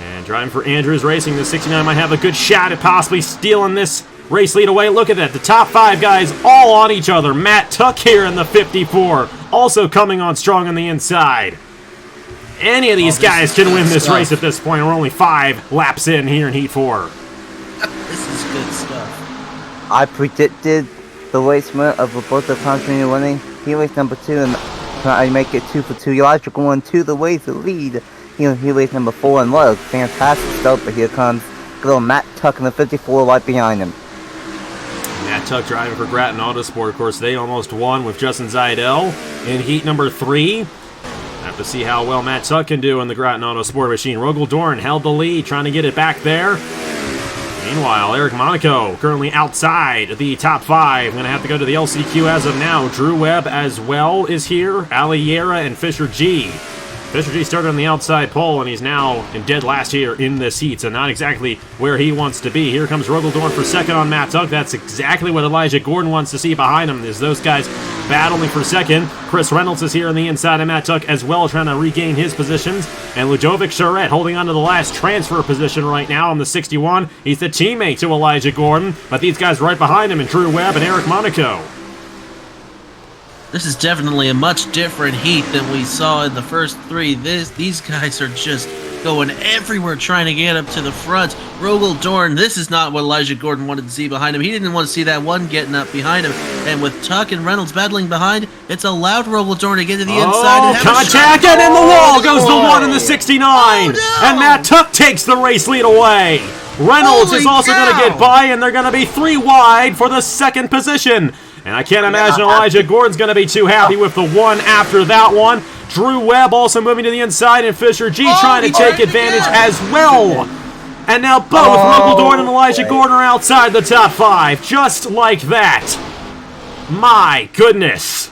And driving for Andrews Racing, the 69 might have a good shot at possibly stealing this race lead away. Look at that. The top 5 guys all on each other. Matt Tuck here in the 54, also coming on strong on the inside. Any of these guys can win this race at this point. We're only 5 laps in here in Heat 4. This is good stuff. I predicted the race win of Roberto Crown Jr. winning heat race number 2, and I make it 2 for 2. Elijah going to the race to lead heat race number 4, and what a fantastic start. But here comes little Matt Tuck in the 54 right behind him. Matt Tuck driving for Grattan Autosport. Of course, they almost won with Justin Zajdel in heat number 3. Have to see how well Matt Tuck can do in the Grattan Autosport machine. Rogel Dorn held the lead, trying to get it back there. Meanwhile, Eric Monaco currently outside the top 5. Going to have to go to the LCQ as of now. Drew Webb as well is here. Aliera and Fisher G Fisher G started on the outside pole, and he's now in dead last here in this heat, so not exactly where he wants to be. Here comes Rogel for second on Matt Tuck. That's exactly what Elijah Gordon wants to see behind him, is those guys battling for second. Chris Reynolds is here on the inside of Matt Tuck as well, trying to regain his positions. And Ludovic Charette holding on to the last transfer position right now on the 61. He's the teammate to Elijah Gordon, but these guys right behind him, and Drew Webb and Eric Monaco. This is definitely a much different heat than we saw in the first three. These guys are just going everywhere trying to get up to the front. Rogel Dorn, this is not what Elijah Gordon wanted to see behind him. He didn't want to see that one getting up behind him. And with Tuck and Reynolds battling behind, it's allowed Rogel Dorn to get to the inside. And have contact, and in the wall goes the one in the 69. No. And Matt Tuck takes the race lead away. Reynolds is also going to get by, and they're going to be 3 wide for the second position. And I can't imagine Elijah Gordon's going to be too happy with the one after that one. Drew Webb also moving to the inside, and Fisher G trying to take advantage as well. And now both Rogel Dorn and Elijah Gordon are outside the top 5, just like that. My goodness.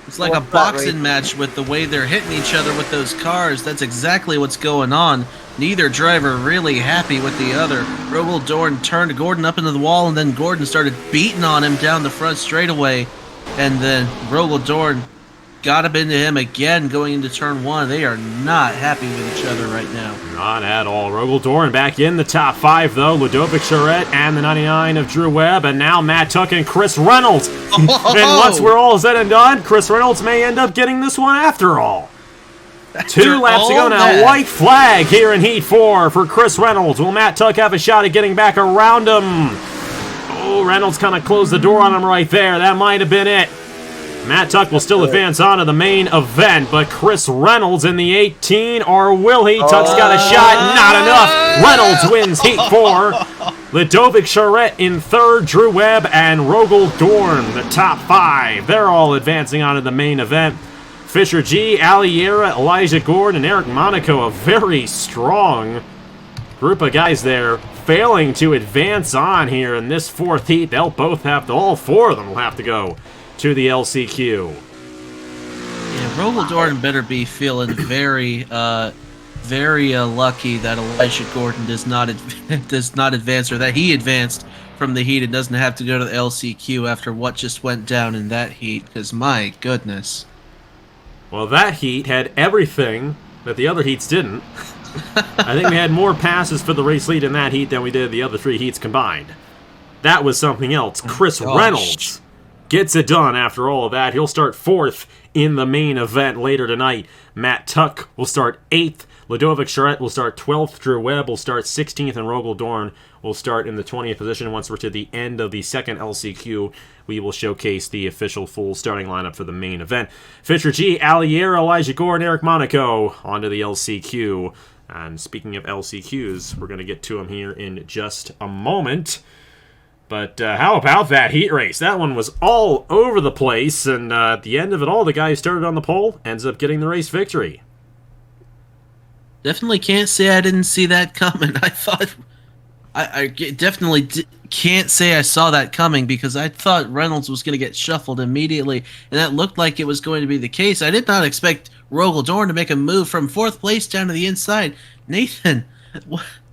It's like a boxing match with the way they're hitting each other with those cars. That's exactly what's going on. Neither driver really happy with the other. Rogel Dorn turned Gordon up into the wall, and then Gordon started beating on him down the front straightaway. And then Rogel Dorn got up into him again going into turn 1. They are not happy with each other right now. Not at all. Rogel Dorn back in the top 5, though. Ludovic Charette and the 99 of Drew Webb, and now Matt Tuck and Chris Reynolds. And once we're all said and done, Chris Reynolds may end up getting this one after all. 2 laps to go now. White flag here in Heat 4 for Chris Reynolds. Will Matt Tuck have a shot at getting back around him? Oh, Reynolds kind of closed the door on him right there. That might have been it. Matt Tuck will still advance on to the main event, but Chris Reynolds in the 18, or will he? Tuck's got a shot. Not enough. Reynolds wins Heat 4. Ludovic Charette in 3rd. Drew Webb and Rogel Dorn, the top 5. They're all advancing on to the main event. Fisher G, Aliera, Elijah Gordon, and Eric Monaco, a very strong group of guys there, failing to advance on here in this 4th heat. They'll both have to, all 4 of them will have to go to the LCQ. Yeah, Rogel Dorn better be feeling very lucky that Elijah Gordon does not advance, or that he advanced from the heat and doesn't have to go to the LCQ after what just went down in that heat, because my goodness. Well, that heat had everything that the other heats didn't. I think we had more passes for the race lead in that heat than we did the other 3 heats combined. That was something else. Chris Reynolds gets it done after all of that. He'll start 4th in the main event later tonight. Matt Tuck will start 8th. Ludovic Charette will start 12th. Drew Webb will start 16th. And Rogel Dorn will start in the 20th position. Once we're to the end of the second LCQ, we will showcase the official full starting lineup for the main event. Fisher G, Aliera, Elijah Gordon, Eric Monaco onto the LCQ. And speaking of LCQs, we're going to get to them here in just a moment. But how about that heat race? That one was all over the place, and at the end of it all, the guy who started on the pole ends up getting the race victory. Definitely can't say I didn't see that coming. I thought... I definitely can't say I saw that coming, because I thought Reynolds was going to get shuffled immediately, and that looked like it was going to be the case. I did not expect Rogel Dorn to make a move from 4th place down to the inside. Nathan,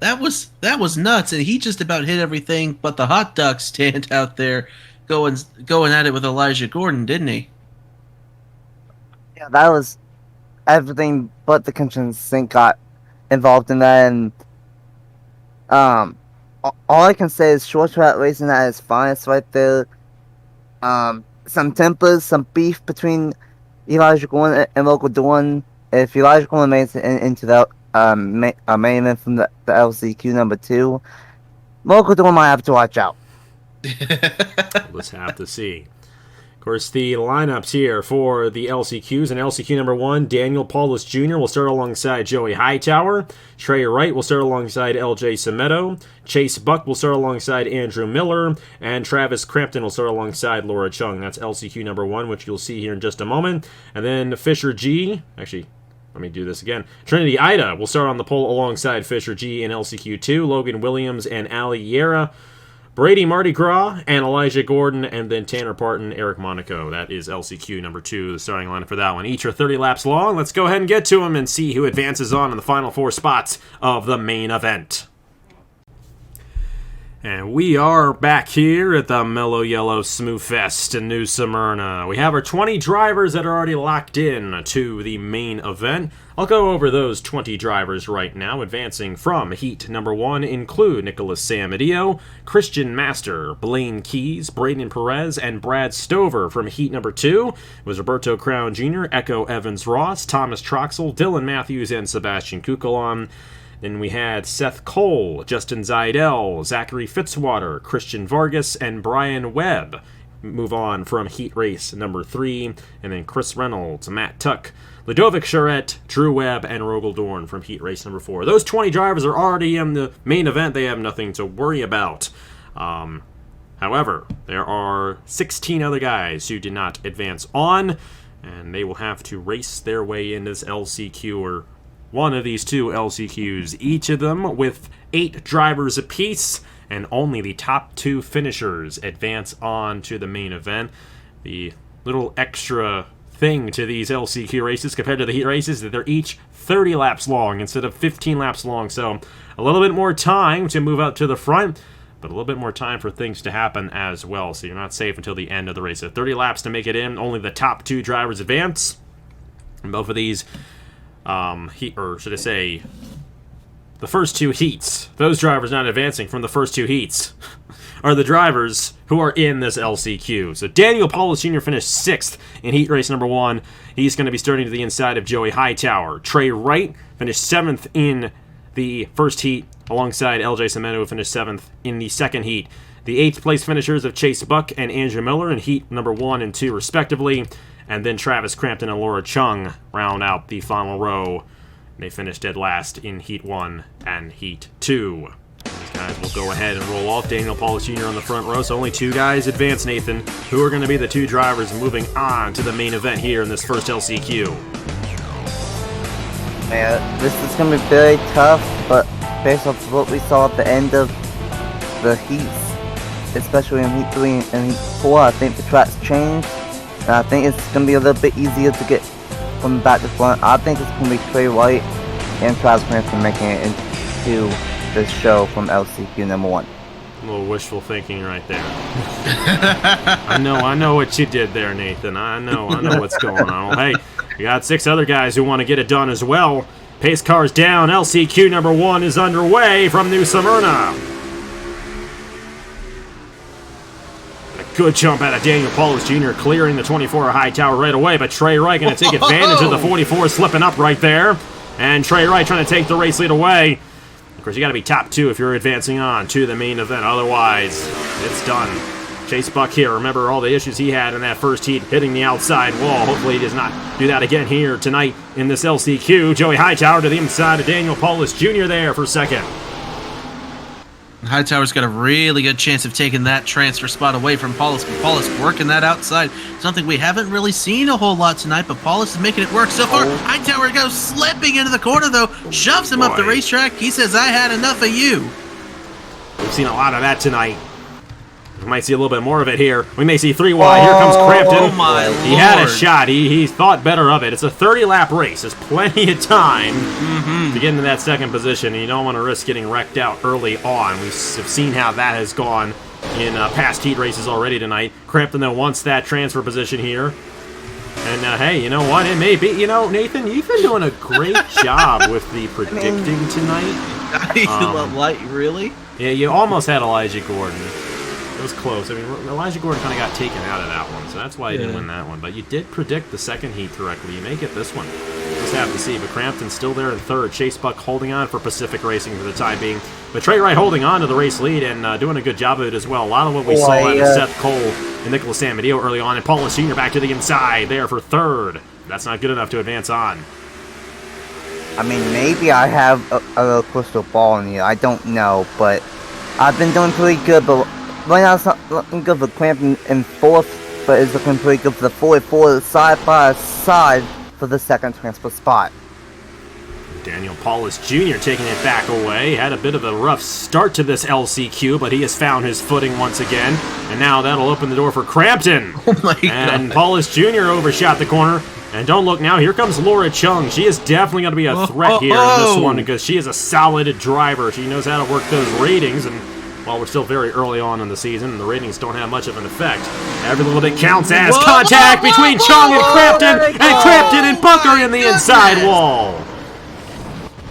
that was nuts, and he just about hit everything but the hot dog stand out there going at it with Elijah Gordon, didn't he? Yeah, that was everything but the kitchen sink got involved in that, and all I can say is short track racing at its finest right there. Some tempers, some beef between Elijah Gordon and Rogel Dorn. If Elijah Gordon makes it into the main event from the LCQ number 2, Rogel Dorn might have to watch out. Let's have to see. Of course, the lineups here for the LCQs. In LCQ number 1, Daniel Paulus Jr. will start alongside Joey Hightower. Trey Wright will start alongside LJ Semedo. Chase Buck will start alongside Andrew Miller. And Travis Crampton will start alongside Laura Chung. That's LCQ number 1, which you'll see here in just a moment. And then Fisher G. Actually, let me do this again. Trinity Ida will start on the pole alongside Fisher G in LCQ 2. Logan Williams and Ali Yera Brady Mardi Gras, and Elijah Gordon, and then Tanner Parton, Eric Monaco. That is LCQ number 2, the starting lineup for that one. Each are 30 laps long. Let's go ahead and get to them and see who advances on in the final 4 spots of the main event. And we are back here at the Mello Yello SmoothFest in New Smyrna. We have our 20 drivers that are already locked in to the main event. I'll go over those 20 drivers right now. Advancing from heat number 1 include Nicolas Samudio, Christian Master, Blaine Keyes, Bradyn Perez, and Brad Stover. From heat number 2 it was Roberto Crown Jr., Echo Evans Ross, Thomas Troxell, Dylan Mathews, and Sebastian Cucalon. Then we had Seth Cole, Justin Zajdel, Zachary Fitzwater, Christian Vargas, and Brian Webb. Move on from heat race number 3, and then Chris Reynolds, Matt Tuck, Ludovic Charette, Drew Webb, and Rogel Dorn from heat race number 4. Those 20 drivers are already in the main event. They have nothing to worry about. However, there are 16 other guys who did not advance on, and they will have to race their way into this LCQ, or one of these 2 LCQs, each of them with 8 drivers apiece, and only the top 2 finishers advance on to the main event. The little extra thing to these LCQ races compared to the heat races is that they're each 30 laps long instead of 15 laps long, so a little bit more time to move out to the front, but a little bit more time for things to happen as well, so you're not safe until the end of the race. So 30 laps to make it in, only the top 2 drivers advance, and both of these or should I say, the first 2 heats, those drivers not advancing from the first 2 heats are the drivers who are in this LCQ. So Daniel Paulus Jr. finished 6th in heat race number 1. He's going to be starting to the inside of Joey Hightower. Trey Wright finished 7th in the first heat, alongside LJ Semedo, who finished 7th in the second heat. The 8th place finishers of Chase Buck and Andrew Miller in heat number 1 and 2 respectively. And then Travis Crampton and Laura Chung round out the final row. They finished dead last in Heat 1 and Heat 2. These guys will go ahead and roll off. Daniel Paulus Jr. on the front row, so only 2 guys advance, Nathan, who are going to be the 2 drivers moving on to the main event here in this first LCQ. Man, this is going to be very tough, but based off of what we saw at the end of the heats, especially in Heat 3 and Heat 4, I think the track's changed. And I think it's going to be a little bit easier to get from back to front. I think it's going to be Trey Wright and Travis Crampton making it into this show from LCQ number 1. A little wishful thinking right there. I know what you did there, Nathan. I know what's going on. Well, hey, we got 6 other guys who want to get it done as well. Pace cars down. LCQ number 1 is underway from New Smyrna. Good jump out of Daniel Paulus Jr. clearing the 24 Hightower right away, but Trey Wright going to take advantage of the 44 slipping up right there. And Trey Wright trying to take the race lead away. Of course, you got to be top 2 if you're advancing on to the main event. Otherwise, it's done. Chase Buck here. Remember all the issues he had in that first heat, hitting the outside wall. Hopefully he does not do that again here tonight in this LCQ. Joey Hightower to the inside of Daniel Paulus Jr. there for second. Hightower's got a really good chance of taking that transfer spot away from Paulus, but Paulus working that outside. Something we haven't really seen a whole lot tonight, but Paulus is making it work so far. Hightower goes slipping into the corner, though, shoves him up the racetrack. He says, I had enough of you. We've seen a lot of that tonight. We might see a little bit more of it here. We may see 3 wide. Here comes Crampton. Oh my Lord. He had a shot. He thought better of it. It's a 30-lap race. There's plenty of time to get into that second position, and you don't want to risk getting wrecked out early on. We have seen how that has gone in past heat races already tonight. Crampton, though, wants that transfer position here. And, hey, you know what? It may be. You know, Nathan, you've been doing a great job with the predicting tonight. Really? Yeah, you almost had Elijah Gordon. It was close. I mean, Elijah Gordon kind of got taken out of that one, so that's why he didn't win that one. But you did predict the second heat correctly. You may get this one. Just have to see. But Crampton's still there in third. Chase Buck holding on for Pacific Racing for the time being. But Trey Wright holding on to the race lead and doing a good job of it as well. A lot of what we saw out of Seth Cole and Nicolas Samudio early on. And Paulus Jr. back to the inside there for third. That's not good enough to advance on. I mean, maybe I have a little crystal ball in here. I don't know, but I've been doing pretty good. But right now it's not looking good for Crampton in fourth, but it's looking pretty good for the 44 side by side for the second transfer spot. Daniel Paulus Jr. taking it back away. Had a bit of a rough start to this LCQ, but he has found his footing once again. And now that'll open the door for Crampton. Oh my God. And Paulus Jr. overshot the corner. And don't look now, here comes Laura Chung. She is definitely going to be a threat here in this one because she is a solid driver. She knows how to work those ratings, and while we're still very early on in the season, the ratings don't have much of an effect. Every little bit counts as contact between Chung and Crampton, and Crampton and Bunker in the inside wall.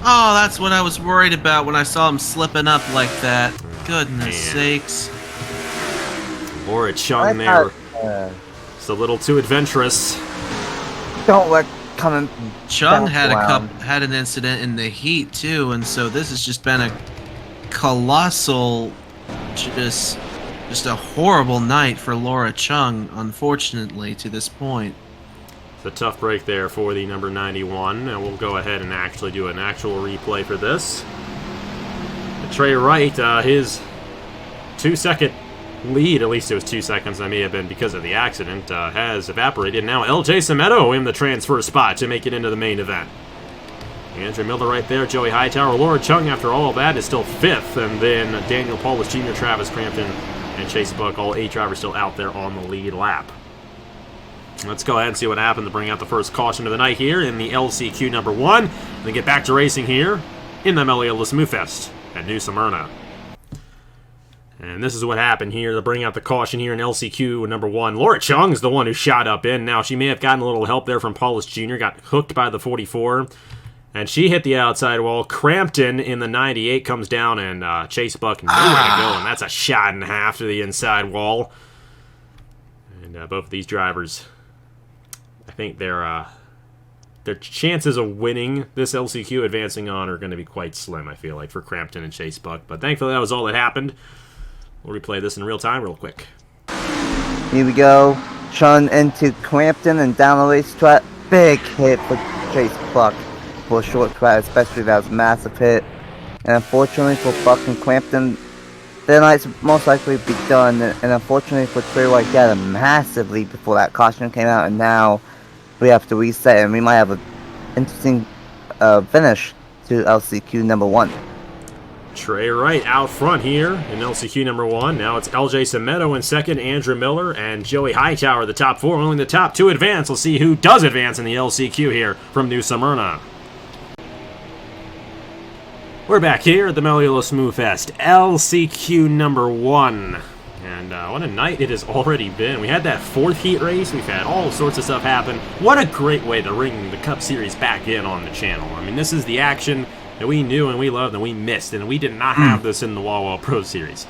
Oh, that's what I was worried about when I saw him slipping up like that. Goodness sakes. Laura Chung there. It's a little too adventurous. Don't let coming. Chung had an incident in the heat too, and so this has just been a colossal, just a horrible night for Laura Chung, unfortunately, to this point. It's a tough break there for the number 91, and we'll go ahead and actually do an actual replay for this. Trey Wright, his 2-second lead, at least it was 2 seconds, that may have been because of the accident, has evaporated. Now LJ Semedo in the transfer spot to make it into the main event. Andrew Miller right there, Joey Hightower. Laura Chung, after all of that, is still 5th, and then Daniel Paulus Jr., Travis Crampton, and Chase Buck, all 8 drivers still out there on the lead lap. Let's go ahead and see what happened to bring out the first caution of the night here in the LCQ number 1, and then get back to racing here in the Mello Yello SmoothFest at New Smyrna. And this is what happened here to bring out the caution here in LCQ number 1. Laura Chung's the one who shot up in. Now, she may have gotten a little help there from Paulus Jr., got hooked by the 44, and she hit the outside wall. Crampton in the 98 comes down, and Chase Buck nowhere to go, and that's a shot and a half to the inside wall. And both of these drivers, I think their chances of winning this LCQ, advancing on, are going to be quite slim, I feel like, for Crampton and Chase Buck. But thankfully, that was all that happened. We'll replay this in real time real quick. Here we go. Chung into Crampton and down the racetrack. Big hit for Chase Buck for a short track, especially that was a massive hit. And unfortunately for Buck and Crampton, their night's most likely be done. And unfortunately for Trey Wright, he had a massive lead before that caution came out, and now we have to reset, and we might have an interesting finish to LCQ number 1. Trey Wright out front here in LCQ number 1. Now it's LJ Semedo in second, Andrew Miller, and Joey Hightower, the top 4. Only the top 2 advance. We'll see who does advance in the LCQ here from New Smyrna. We're back here at the Mello Yello SmoothFest, LCQ number 1. And what a night it has already been. We had that 4th heat race. We've had all sorts of stuff happen. What a great way to bring the Cup Series back in on the channel. I mean, this is the action that we knew and we loved and we missed, and we did not have this in the Wawa Pro Series.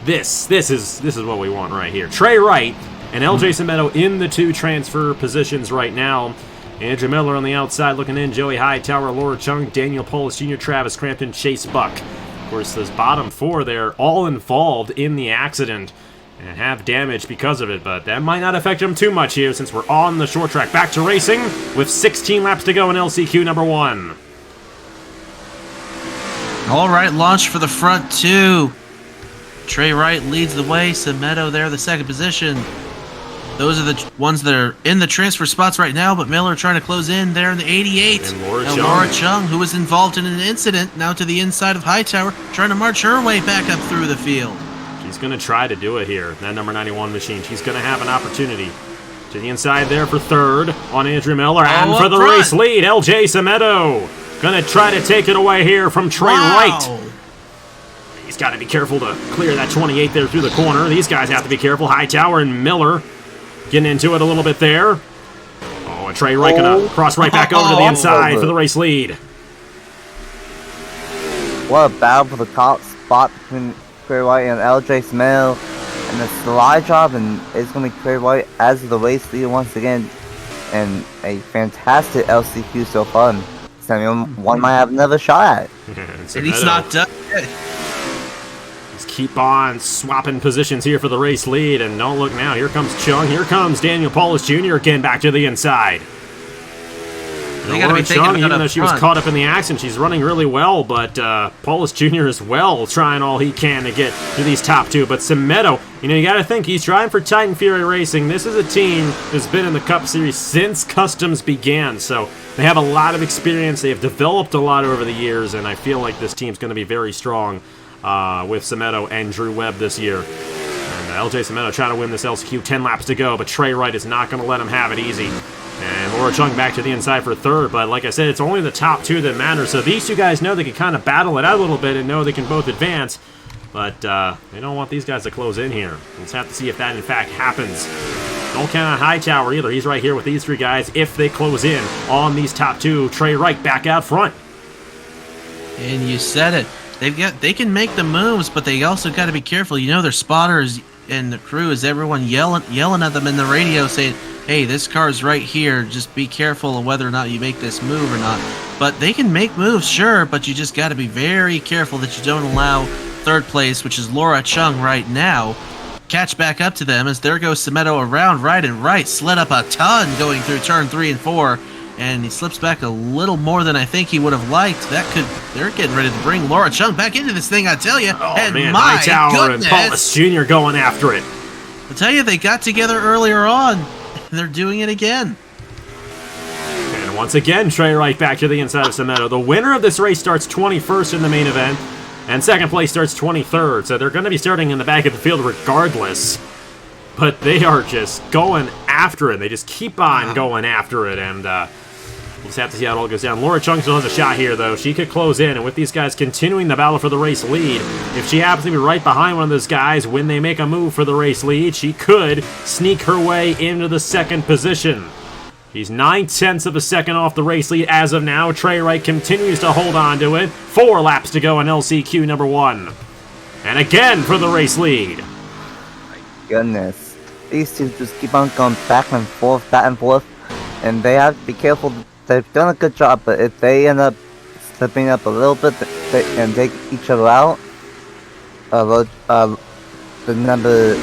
This is what we want right here. Trey Wright and LJ Semedo in the 2 transfer positions right now. Andrew Miller on the outside looking in, Joey Hightower, Laura Chung, Daniel Paulus Jr., Travis Crampton, Chase Buck. Of course, those bottom 4 there, all involved in the accident and have damage because of it, but that might not affect them too much here since we're on the short track. Back to racing with 16 laps to go in LCQ number 1. All right, launch for the front 2. Trey Wright leads the way. Semedo there, the 2nd position. Those are the ones that are in the transfer spots right now, but Miller trying to close in there in the 88. And Laura Chung, who was involved in an incident, now to the inside of Hightower, trying to march her way back up through the field. She's going to try to do it here, that number 91 machine. She's going to have an opportunity. To the inside there for 3rd on Andrew Miller, and for the race lead, LJ Semedo. Going to try to take it away here from Trey Wright. He's got to be careful to clear that 28 there through the corner. These guys have to be careful. Hightower and Miller getting into it a little bit there. Oh, and Trey Wright going to cross right back over to the inside for the race lead. What a battle for the top spot between Trey Wright and LJ Semedo. And the slide job, and it's going to be Trey Wright as the race leader once again. And a fantastic LCQ so far. Samuel, one might have another shot at. And he's not done yet. Just keep on swapping positions here for the race lead, and don't look now. Here comes Chung. Here comes Daniel Paulus Jr. again back to the inside. They got to be thinking Chung, about even though up she was front. caught up in the action, she's running really well, but Paulus Jr. as well, trying all he can to get to these top two. But Semedo, you got to think, he's trying for Titan Fury Racing. This is a team that's been in the Cup Series since Customs began, so they have a lot of experience. They have developed a lot over the years, and I feel like this team's going to be very strong with Semedo and Drew Webb this year. And LJ Semedo trying to win this LCQ, 10 laps to go, but Trey Wright is not going to let him have it easy. And Laura Chung back to the inside for third, but like I said, it's only the top two that matter. So these two guys know they can kind of battle it out a little bit and know they can both advance, but they don't want these guys to close in here. Let's have to see if that in fact happens. Don't count on Hightower either. He's right here with these three guys if they close in on these top two. Trey Wright back out front. And you said it. They can make the moves, but they also got to be careful. Their spotters and the crew is everyone yelling at them in the radio saying, hey, this car's right here. Just be careful of whether or not you make this move or not. But they can make moves, sure, but you just got to be very careful that you don't allow third place, which is Laura Chung right now, catch back up to them as there goes Semedo around right and right. Slid up a ton going through turn 3 and 4. And he slips back a little more than I think he would have liked. They're getting ready to bring Laura Chung back into this thing, I tell you. Oh, and man, my Hightower goodness, and Paulus Jr. going after it. I tell you, they got together earlier on, and they're doing it again. And once again, Trey Wright back to the inside of Semedo. The winner of this race starts 21st in the main event, and second place starts 23rd. So they're going to be starting in the back of the field regardless. But they are just going after it. They just keep on going after it, and we'll just have to see how it all goes down. Laura Chung still has a shot here, though. She could close in, and with these guys continuing the battle for the race lead, if she happens to be right behind one of those guys when they make a move for the race lead, she could sneak her way into the second position. She's 9/10 of a second off the race lead as of now. Trey Wright continues to hold on to it. 4 laps to go in LCQ number 1. And again for the race lead. Goodness. These two just keep on going back and forth, and they have to be careful. They've done a good job, but if they end up slipping up a little bit and take each other out, the number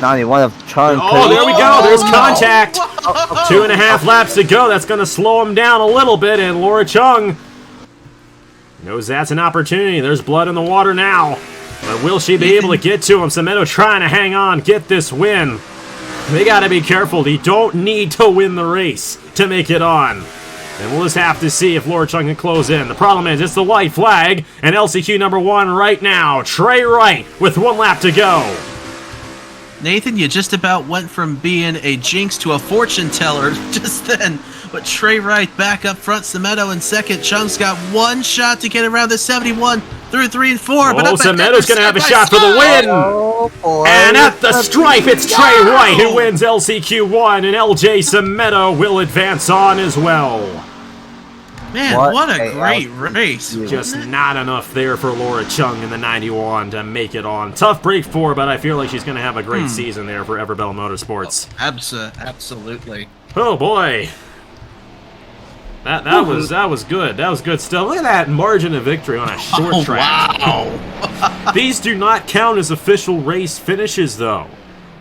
91 of Chung. Oh, there we go. There's contact. 2.5 laps to go. That's going to slow him down a little bit, and Laura Chung knows that's an opportunity. There's blood in the water now. But will she be able to get to him? Semedo trying to hang on, get this win. They got to be careful. You don't need to win the race to make it on. And we'll just have to see if Laura Chung can close in. The problem is it's the white flag, and LCQ number 1 right now. Trey Wright with 1 lap to go. Nathan, you just about went from being a jinx to a fortune teller just then. But Trey Wright back up front, Semedo in second. Chung's got 1 shot to get around the 71 through 3 and 4. But Semedo's going to have a shot for the win. Oh, and at the stripe, it's Trey Wright who wins LCQ 1, and LJ Semedo will advance on as well. Man, what a great race. Just not enough there for Laura Chung in the 91 to make it on. Tough break for her, but I feel like she's going to have a great season there for Everbell Motorsports. Absolutely. Oh, boy. That was good. That was good stuff. Look at that margin of victory on a short track. Wow. These do not count as official race finishes, though.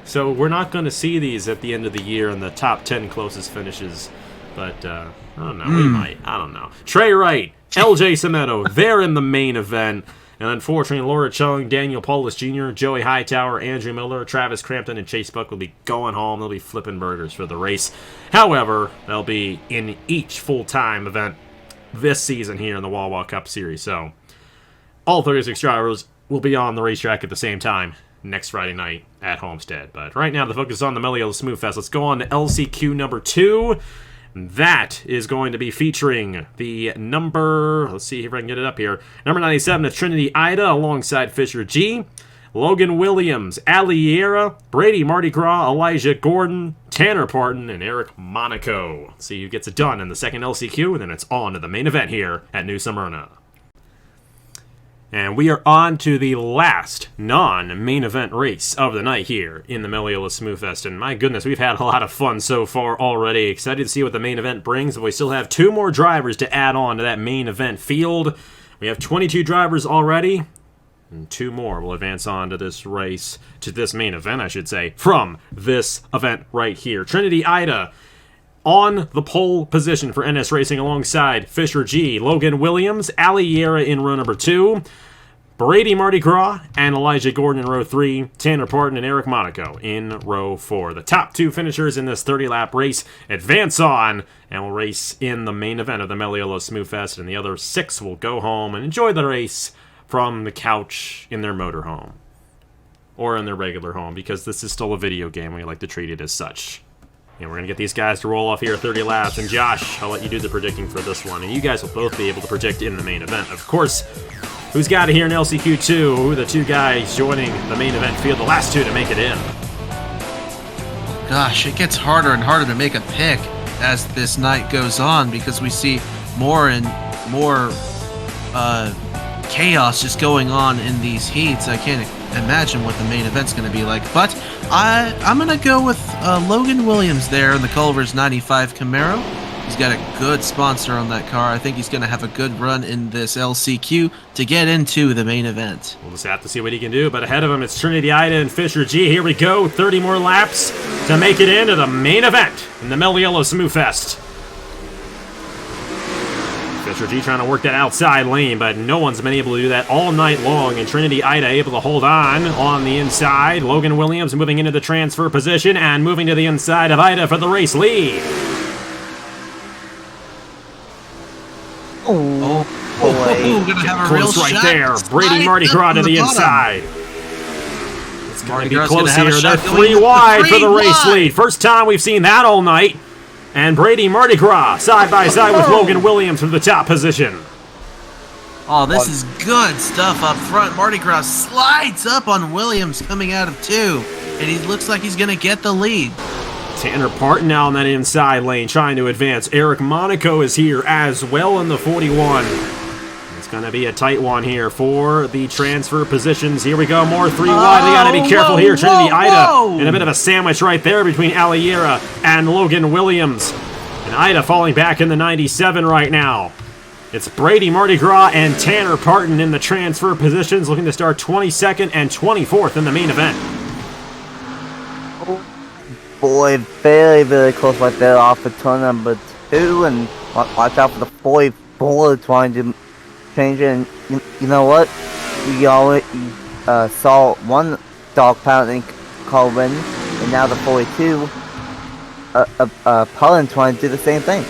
So we're not going to see these at the end of the year in the top 10 closest finishes. But, I don't know. We might. I don't know. Trey Wright, LJ Semedo, they're in the main event. And unfortunately, Laura Chung, Daniel Paulus Jr., Joey Hightower, Andrew Miller, Travis Crampton, and Chase Buck will be going home. They'll be flipping burgers for the race. However, they'll be in each full-time event this season here in the Wawa Cup Series. So, all 36 drivers will be on the racetrack at the same time next Friday night at Homestead. But right now, the focus is on the Mello Yello SmoothFest. Let's go on to LCQ number 2. That is going to be featuring the number, let's see if I can get it up here, number 97 of Trinity Ida alongside Fisher G, Logan Williams, Aliera, Brady Mardi Gras, Elijah Gordon, Tanner Parton, and Eric Monaco. Let's see who gets it done in the second LCQ, and then it's on to the main event here at New Smyrna. And we are on to the last non-main event race of the night here in the Mello Yello SmoothFest. And my goodness, we've had a lot of fun so far already. Excited to see what the main event brings, but we still have 2 more drivers to add on to that main event field. We have 22 drivers already, and 2 more will advance on to this race, to this main event, I should say, from this event right here. Trinity Ida On the pole position for NS Racing alongside Fisher G, Logan Williams, Ali Yera in row number 2, Brady Mardi Gras and Elijah Gordon in row 3, Tanner Parton and Eric Monaco in row 4. The top 2 finishers in this 30-lap race advance on and will race in the main event of the Mello Yello SmoothFest, and the other 6 will go home and enjoy the race from the couch in their motorhome. Or in their regular home, because this is still a video game. We like to treat it as such. And we're going to get these guys to roll off here 30 laps. And Josh, I'll let you do the predicting for this one. And you guys will both be able to predict in the main event. Of course, who's got it here in LCQ2? Who are the 2 guys joining the main event field? The last 2 to make it in. Gosh, it gets harder and harder to make a pick as this night goes on, because we see more and more chaos just going on in these heats. I can't imagine what the main event's going to be like, but I'm going to go with Logan Williams there in the Culver's 95 Camaro. He's got a good sponsor on that car. I think he's going to have a good run in this LCQ to get into the main event. We'll just have to see what he can do, but ahead of him it's Trinity Ida and Fisher G. Here we go, 30 more laps to make it into the main event in the Mello Yello SmoothFest. Fisher G trying to work that outside lane, but no one's been able to do that all night long, and Trinity Ida able to hold on the inside. Logan Williams moving into the transfer position and moving to the inside of Ida for the race lead. Oh, boy. Gonna have a Close real right shot. there. Brady Mardi Gras to the inside. It's going to be close here. They're 3 wide for the race lead. First time we've seen that all night. And Brady Mardi Gras side by side with Logan Williams for the top position. Oh, this is good stuff up front. Mardi Gras slides up on Williams coming out of 2, and he looks like he's going to get the lead. Tanner Parton now in that inside lane trying to advance. Eric Monaco is here as well in the 41. It's going to be a tight one here for the transfer positions. Here we go, more 3 wide. They got to be careful here. Trinity Ida in a bit of a sandwich right there between Aliera and Logan Williams. And Ida falling back in the 97 right now. It's Brady Mardi Gras and Tanner Parton in the transfer positions, looking to start 22nd and 24th in the main event. Boy, very, very close right there off of turn number 2, and watch out for the 44 trying to change it. And you know what? We already saw one dog pounding Colvin, and now the 42 Cullen trying to do the same thing.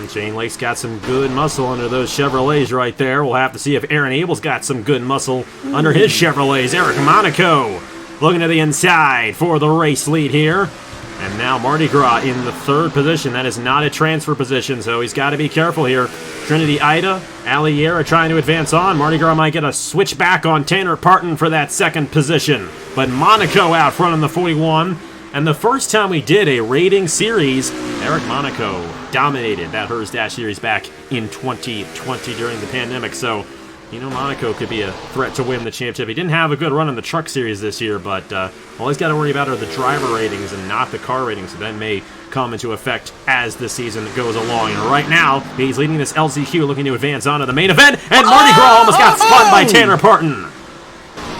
Shane Lake's got some good muscle under those Chevrolets right there. We'll have to see if Aaron Abel's got some good muscle under his Chevrolets. Eric Monaco looking to the inside for the race lead here. And now Mardi Gras in the 3rd position. That is not a transfer position, so he's got to be careful here. Trinity Ida, Aliera trying to advance on. Mardi Gras might get a switch back on Tanner Parton for that 2nd position. But Monaco out front in the 41. And the first time we did a rating series, Eric Monaco dominated that Hers Dash Series back in 2020 during the pandemic. So, you know, Monaco could be a threat to win the championship. He didn't have a good run in the truck series this year, but all he's got to worry about are the driver ratings and not the car ratings. So that may come into effect as the season goes along. And right now, he's leading this LCQ, looking to advance onto the main event. And Mardi Gras almost got spun by Tanner Parton.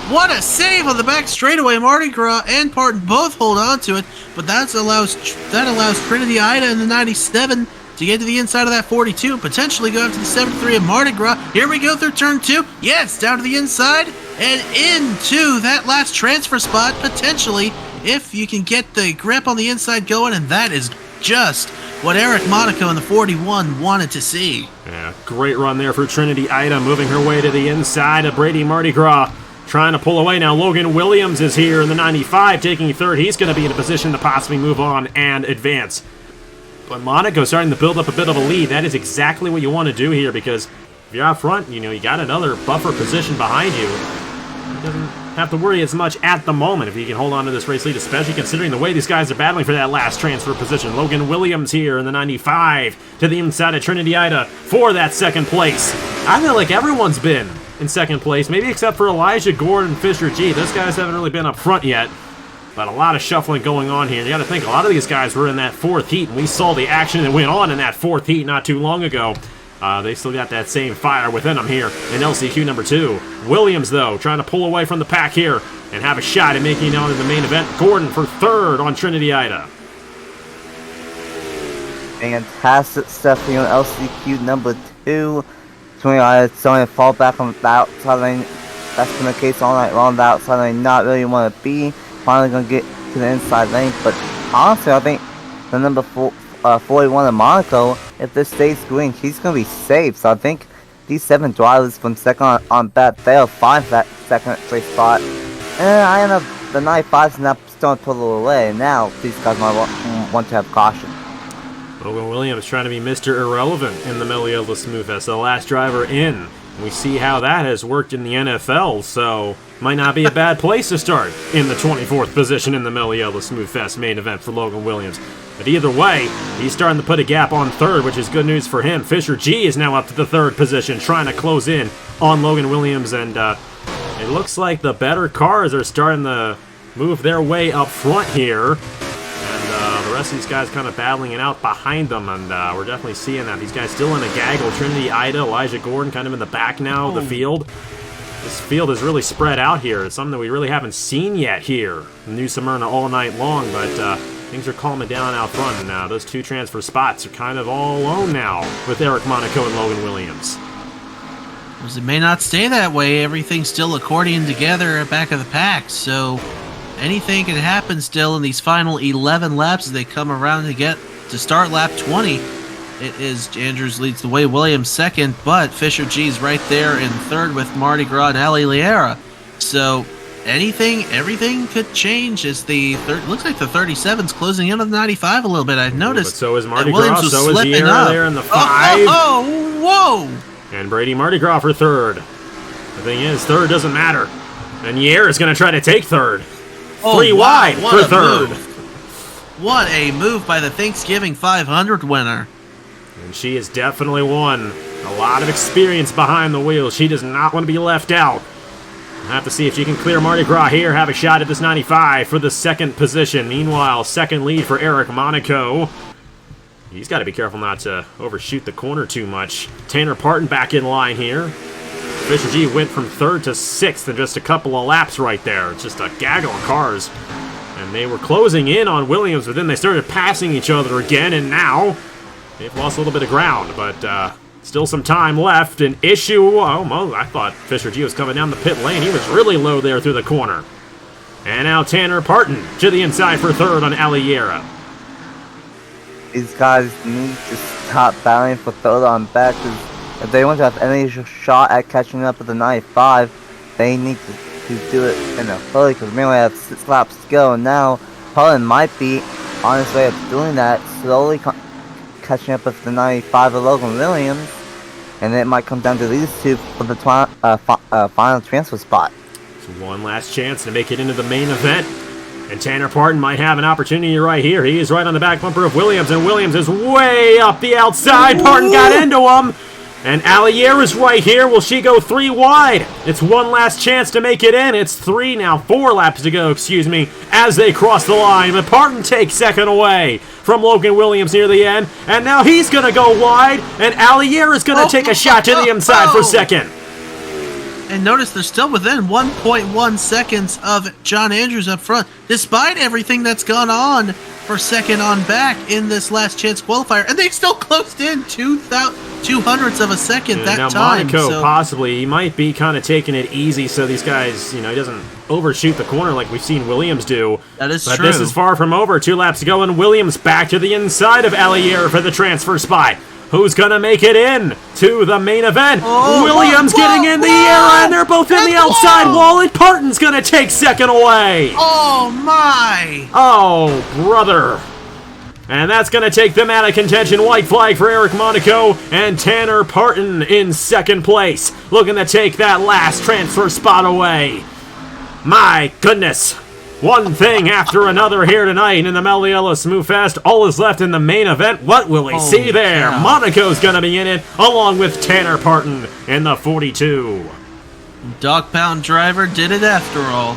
What a save on the back straightaway. Mardi Gras and Parton both hold on to it, but that allows Trinity Ida in the 97 to get to the inside of that 42, potentially go after the 73 of Mardi Gras. Here we go through turn 2. Yes, down to the inside and into that last transfer spot, potentially, if you can get the grip on the inside going, and that is just what Eric Monaco in the 41 wanted to see. Yeah, great run there for Trinity Ida, moving her way to the inside of Brady Mardi Gras. Trying to pull away now. Logan Williams is here in the 95, taking 3rd. He's going to be in a position to possibly move on and advance. But Monaco starting to build up a bit of a lead. That is exactly what you want to do here, because if you're out front, you know, you got another buffer position behind you. He doesn't have to worry as much at the moment if he can hold on to this race lead, especially considering the way these guys are battling for that last transfer position. Logan Williams here in the 95 to the inside of Trinity Ida for that 2nd place. I feel like everyone's been in 2nd place, maybe except for Elijah Gordon and Fisher G. Those guys haven't really been up front yet, but a lot of shuffling going on here. You got to think a lot of these guys were in that 4th heat, and we saw the action that went on in that 4th heat not too long ago. They still got that same fire within them here in LCQ number 2. Williams, though, trying to pull away from the pack here and have a shot at making it on in the main event. Gordon for 3rd on Trinity Ida. fantastic stuff here on LCQ number 2. Starting to fall back on the outside lane. That's been the case all night long. The outside lane not really want to be. Finally going to get to the inside lane. But honestly, I think the number 41 of Monaco, if this stays green, he's going to be safe. So I think these 7 drivers from second on back, they'll find that second place spot. And I end up the 95's not starting to pull away. Now these guys might want to have caution. Logan Williams trying to be Mr. Irrelevant in the Mello Yello SmoothFest, the last driver in. We see how that has worked in the NFL, so might not be a bad place to start in the 24th position in the Mello Yello SmoothFest main event for Logan Williams. But either way, he's starting to put a gap on third, which is good news for him. Fisher G is now up to the 3rd position, trying to close in on Logan Williams, and it looks like the better cars are starting to move their way up front here. And the rest of these guys kind of battling it out behind them, and we're definitely seeing that. These guys still in a gaggle. Trinity, Ida, Elijah Gordon kind of in the back now of the field. This field is really spread out here. It's something that we really haven't seen yet here in New Smyrna all night long, but things are calming down out front, and those 2 transfer spots are kind of all alone now with Eric Monaco and Logan Williams. It may not stay that way. Everything's still accordion together at back of the pack, so anything can happen still in these final 11 laps as they come around to start lap 20. It is Andrews leads the way, Williams second, but Fisher G's right there in third with Mardi Gras and Ali Liera. So everything could change as the looks like the 37's closing in on the 95 a little bit. I've noticed. But so is Mardi Gras, so is Liera there in the 5. Whoa! And Brady Mardi Gras for third. The thing is, third doesn't matter. And Liera is going to try to take third. 3 wide for third. What a move by the Thanksgiving 500 winner. And she has definitely won. A lot of experience behind the wheel. She does not want to be left out. We'll have to see if she can clear Mardi Gras here, have a shot at this 95 for the 2nd position. Meanwhile, 2nd lead for Eric Monaco. He's got to be careful not to overshoot the corner too much. Tanner Parton back in line here. Fisher G went from 3rd to 6th in just a couple of laps right there. It's just a gaggle of cars. And they were closing in on Williams, but then they started passing each other again, and now they've lost a little bit of ground, but still some time left. An issue. Oh, I thought Fisher G was coming down the pit lane. He was really low there through the corner. And now Tanner Parton to the inside for 3rd on Ali Liera. These guys need to stop battling for 3rd on back, because if they want to have any shot at catching up with the 95, they need to do it in a hurry, because we only have 6 laps to go, and now Parton might be on his way of doing that, slowly catching up with the 95 of Logan Williams, and it might come down to these 2 for the final transfer spot. So one last chance to make it into the main event. And Tanner Parton might have an opportunity right here. He is right on the back bumper of Williams, and Williams is way up the outside. Parton got into him. And Ali Liera is right here. Will she go 3 wide? It's one last chance to make it in. It's 4 laps to go, as they cross the line. But Parton takes 2nd away from Logan Williams near the end. And now he's going to go wide. And Ali Liera is going to take a shot to the inside for 2nd. And notice they're still within 1.1 seconds of John Andrews up front, despite everything that's gone on for 2nd on back in this last chance qualifier. And they still closed in 2/200ths of a second that now time. Monaco possibly, he might be kind of taking it easy so these guys, he doesn't overshoot the corner like we've seen Williams do. That is true. But this is far from over. 2 laps to go, and Williams back to the inside of Ali Liera for the transfer spot. Who's going to make it in to the main event? Williams getting in the air, and they're both in the outside wall, and Parton's going to take 2nd away. Oh, my. Oh, brother. And that's going to take them out of contention. White flag for Eric Monaco, and Tanner Parton in 2nd place, looking to take that last transfer spot away. My goodness. One thing after another here tonight in the Mello Yello SmoothFest. All is left in the main event. What will we see there? Cow. Monaco's going to be in it, along with Tanner Parton in the 42. Dog pound driver did it after all.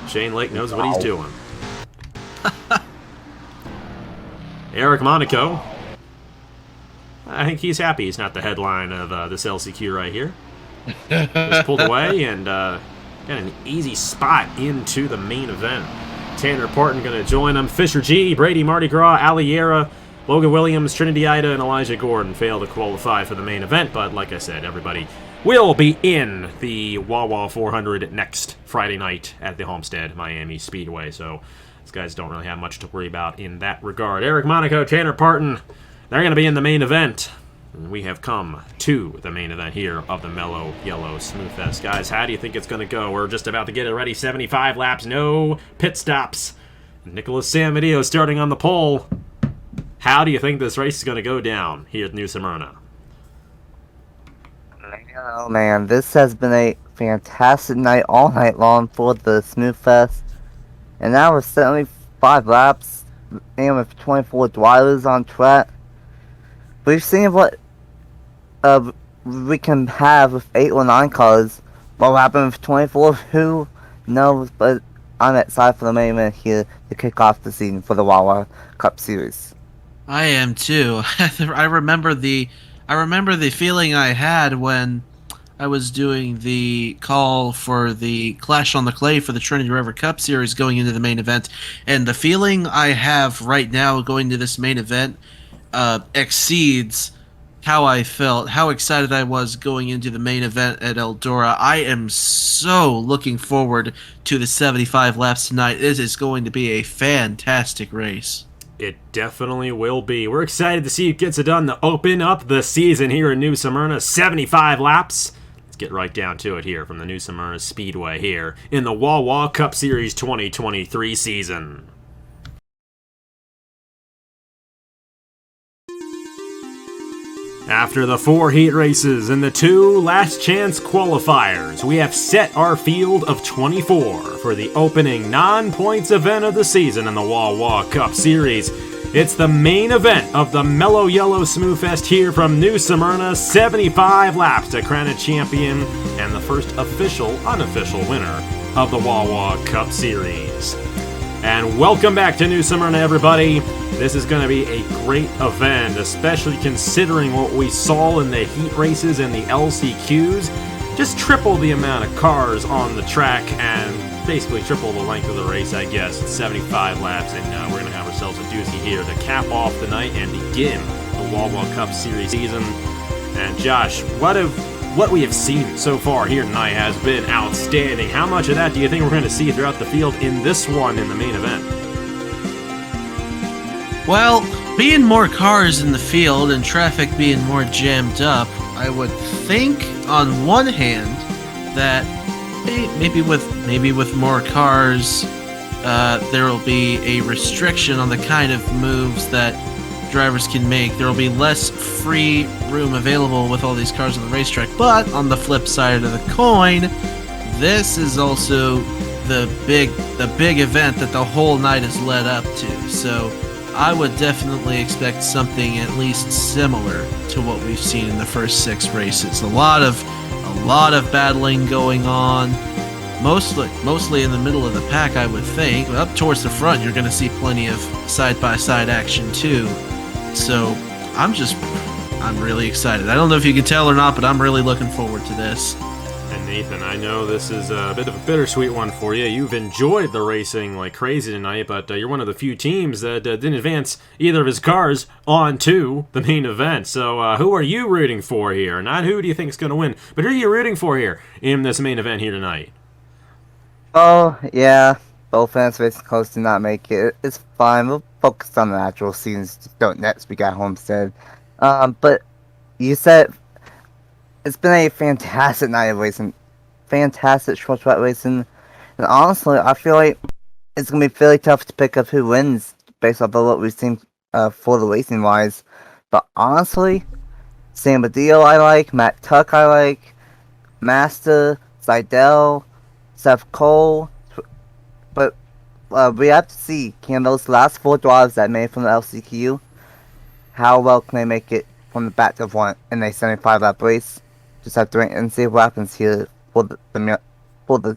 Shane Lake knows what he's doing. Eric Monaco. I think he's happy he's not the headline of this LCQ right here. Was pulled away and got an easy spot into the main event. Tanner Parton going to join him. Fisher G, Brady Mardi Gras, Aliera, Logan Williams, Trinity Ida, and Elijah Gordon failed to qualify for the main event, but like I said, everybody will be in the Wawa 400 next Friday night at the Homestead Miami Speedway, so these guys don't really have much to worry about in that regard. Eric Monaco, Tanner Parton, they're going to be in the main event. And we have come to the main event here of the Mello Yello SmoothFest. Guys, how do you think it's going to go? We're just about to get it ready. 75 laps, no pit stops. Nicolas Samudio starting on the pole. How do you think this race is going to go down here at New Smyrna? Oh man, this has been a fantastic night all night long for the SmoothFest. And now we're 75 laps and with 24 drivers on track. We've seen what we can have with 8 or 9 cars. What will happen with 24? Who knows? But I'm excited for the main event here to kick off the season for the Wawa Cup Series. I am too. I remember the feeling I had when I was doing the call for the Clash on the Clay for the Trinity River Cup Series going into the main event, and the feeling I have right now going to this main event exceeds how I felt, how excited I was going into the main event at Eldora. I am so looking forward to the 75 laps tonight. This is going to be a fantastic race. It definitely will be. We're excited to see who gets it done to open up the season here in New Smyrna. 75 laps. Let's get right down to it here from the New Smyrna Speedway here in the Wawa Cup Series 2023 season. After the 4 heat races and the 2 last chance qualifiers, we have set our field of 24 for the opening non-points event of the season in the Wawa Cup Series. It's the main event of the Mello Yello SmoothFest here from New Smyrna. 75 laps to crown a champion and the first unofficial winner of the Wawa Cup Series. And welcome back to New Smyrna, everybody. This is going to be a great event, especially considering what we saw in the heat races and the LCQs. Just triple the amount of cars on the track and basically triple the length of the race, I guess. It's 75 laps, and we're going to have ourselves a doozy here to cap off the night and begin the Wawa Cup Series season. And Josh, what we have seen so far here tonight has been outstanding. How much of that do you think we're going to see throughout the field in this one in the main event? Well, being more cars in the field and traffic being more jammed up, I would think on one hand that maybe with more cars, there will be a restriction on the kind of moves that drivers can make. There will be less free room available with all these cars on the racetrack. But on the flip side of the coin, this is also the big event that the whole night is led up to. So I would definitely expect something at least similar to what we've seen in the first 6 races. A lot of battling going on. Mostly in the middle of the pack, I would think. Up towards the front, you're going to see plenty of side-by-side action too. So I'm really excited. I don't know if you can tell or not, but I'm really looking forward to this. And Nathan, I know this is a bit of a bittersweet one for you. You've enjoyed the racing like crazy tonight, but you're one of the few teams that didn't advance either of his cars onto the main event. So who are you rooting for here? Not who do you think is going to win, but who are you rooting for here in this main event here tonight? Oh, yeah. Both fans racing close did not make it. It's fine. We'll focus on the actual seasons. Don't next week at Homestead. But you said it's been a fantastic night of racing. Fantastic short track racing. And honestly, I feel like it's going to be fairly tough to pick up who wins based off of what we've seen for the racing wise. But honestly, Samudio I like, Matt Tuck I like, Master, Zajdel, Seth Cole. But we have to see, can those last 4 drives that made from the LCQ, how well can they make it from the back of one in a 75 lap race? Just have to wait and see what happens here for the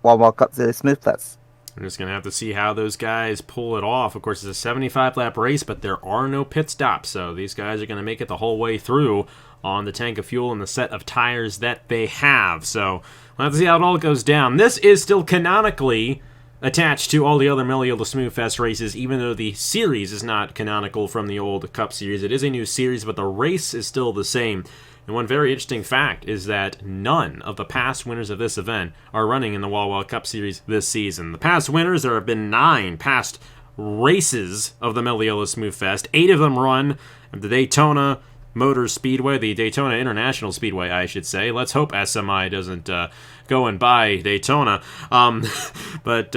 Wawa Cup Series SmoothFest. We're just going to have to see how those guys pull it off. Of course, it's a 75 lap race, but there are no pit stops, so these guys are going to make it the whole way through on the tank of fuel and the set of tires that they have. So we'll have to see how it all goes down. This is still canonically attached to all the other Mello Yello SmoothFest races, even though the series is not canonical from the old Cup Series. It is a new series, but the race is still the same. And one very interesting fact is that none of the past winners of this event are running in the Wawa Cup Series this season. The past winners, there have been 9 past races of the Mello Yello SmoothFest. 8 of them run at the Daytona Motor Speedway, the Daytona International Speedway, I should say. Let's hope SMI doesn't go and buy Daytona. But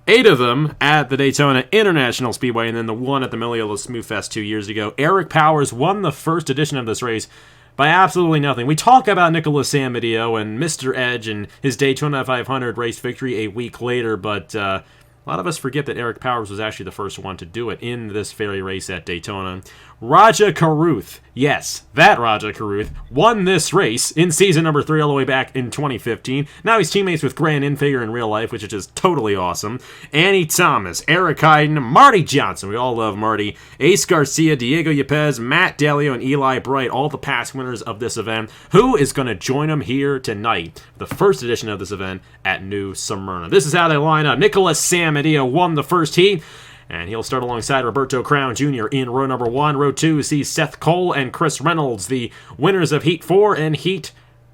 8 of them at the Daytona International Speedway, and then the one at the Mello Yello SmoothFest 2 years ago. Eric Powers won the first edition of this race by absolutely nothing. We talk about Nicolas Samudio and Mr. Edge and his Daytona 500 race victory a week later, but a lot of us forget that Eric Powers was actually the first one to do it in this very race at Daytona. Raja Caruth, yes, that Raja Caruth, won this race in season number 3 all the way back in 2015. Now he's teammates with Grant Infager in real life, which is just totally awesome. Annie Thomas, Eric Heiden, Marty Johnson, we all love Marty, Ace Garcia, Diego Yepes, Matt Dalio, and Eli Bright, all the past winners of this event. Who is going to join them here tonight, the first edition of this event at New Smyrna? This is how they line up. Nicolas Samudio won the first heat, and he'll start alongside Roberto Crown Jr. in row number 1. Row 2 sees Seth Cole and Chris Reynolds, the winners of Heat 4 and Heat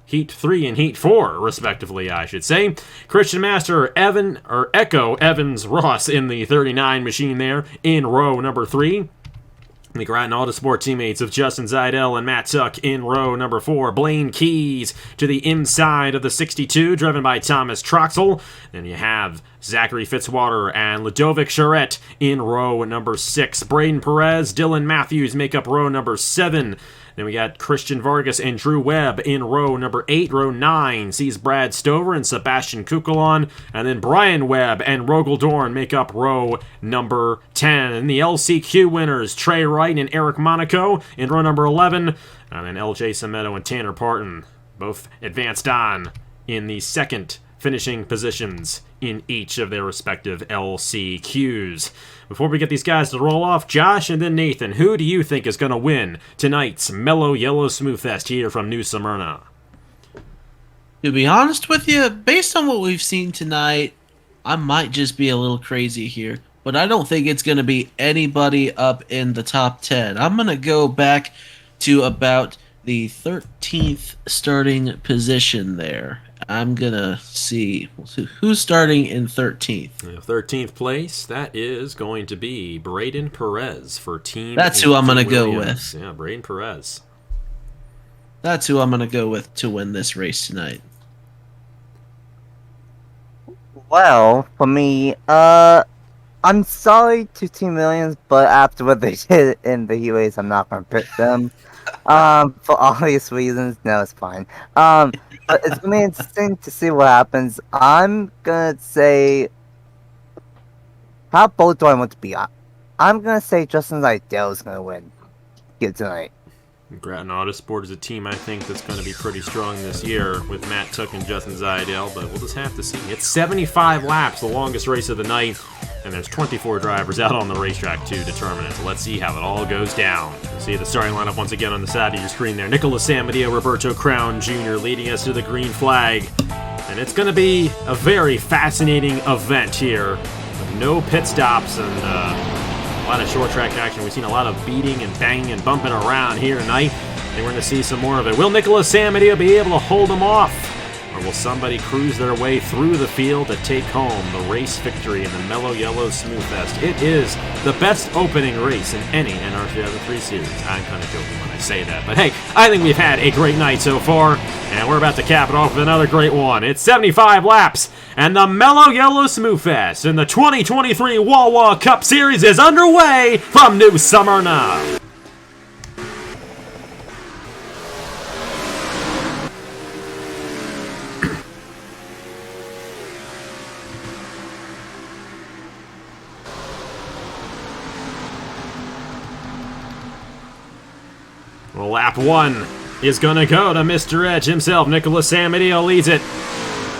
3 and Heat 4, respectively, I should say. Christian Master, Echo Evans Ross in the 39 machine there in row number 3. The Grattan Autosport teammates of Justin Zajdel and Matt Tuck in row number 4. Blaine Keyes to the inside of the 62, driven by Thomas Troxell. Then you have Zachary Fitzwater and Ludovic Charette in row number 6. Bradyn Perez, Dylan Mathews make up row number 7. Then we got Christian Vargas and Drew Webb in row number 8. Row 9 sees Brad Stover and Sebastian Cucalon. And then Brian Webb and Rogel Dorn make up row number 10. And the LCQ winners, Trey Wright and Eric Monaco in row number 11. And then LJ Semedo and Tanner Parton both advanced on in the second finishing positions in each of their respective LCQs. Before we get these guys to roll off, Josh and then Nathan, who do you think is going to win tonight's Mello Yello SmoothFest here from New Smyrna? To be honest with you, based on what we've seen tonight, I might just be a little crazy here, but I don't think it's going to be anybody up in the top 10. I'm going to go back to about the 13th starting position there. I'm going to see who's starting in 13th. 13th place, that is going to be Bradyn Perez for Team That's who I'm going to go with. Yeah, Bradyn Perez. That's who I'm going to go with to win this race tonight. Well, for me, I'm sorry to Team Millions, but after what they did in the heat race, I'm not going to pick them. For obvious reasons, no, it's fine. But it's gonna be interesting to see what happens. I'm gonna say, how bold do I want to be? I'm gonna say Justin Zajdel is gonna win here tonight. Grattan Autosport is a team I think that's going to be pretty strong this year with Matt Tuck and Justin Zajdel, but we'll just have to see. It's 75 laps, the longest race of the night, and there's 24 drivers out on the racetrack to determine it. So let's see how it all goes down. See the starting lineup once again on the side of your screen there. Nicolas Samudio, Roberto Crown Jr. leading us to the green flag. And it's going to be a very fascinating event here with no pit stops and a lot of short track action. We've seen a lot of beating and banging and bumping around here tonight, and we're going to see some more of it. Will Nicolas Samudio be able to hold them off, or will somebody cruise their way through the field to take home the race victory in the Mello Yello SmoothFest? It is the best opening race in any NR2003 series. I'm kind of joking when I say that, but hey, I think we've had a great night so far, and we're about to cap it off with another great one. It's 75 laps, and the Mello Yello SmoothFest in the 2023 Wawa Cup Series is underway from New Smyrna. Well, lap 1 is going to go to Mr. Edge himself. Nicolas Samudio leads it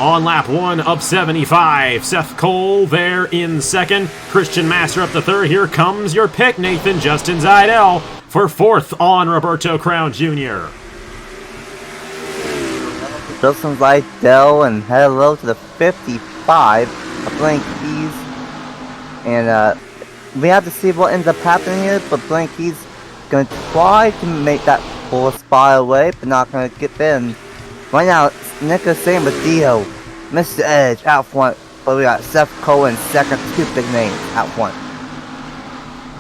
on lap 1 of 75. Seth Cole there in second. Christian Master up to third. Here comes your pick, Nathan. Justin Zajdel for fourth on Roberto Crown Jr. Justin Zajdel, and hello to the 55. Blaine Keyes. And we have to see what ends up happening here, but Blaine Keyes going to try to make that 4th spot away, but not going to get in. Right now, Nicolas Samudio, Mr. Edge out front, but we got Seth Cole in second, 2 big names out front.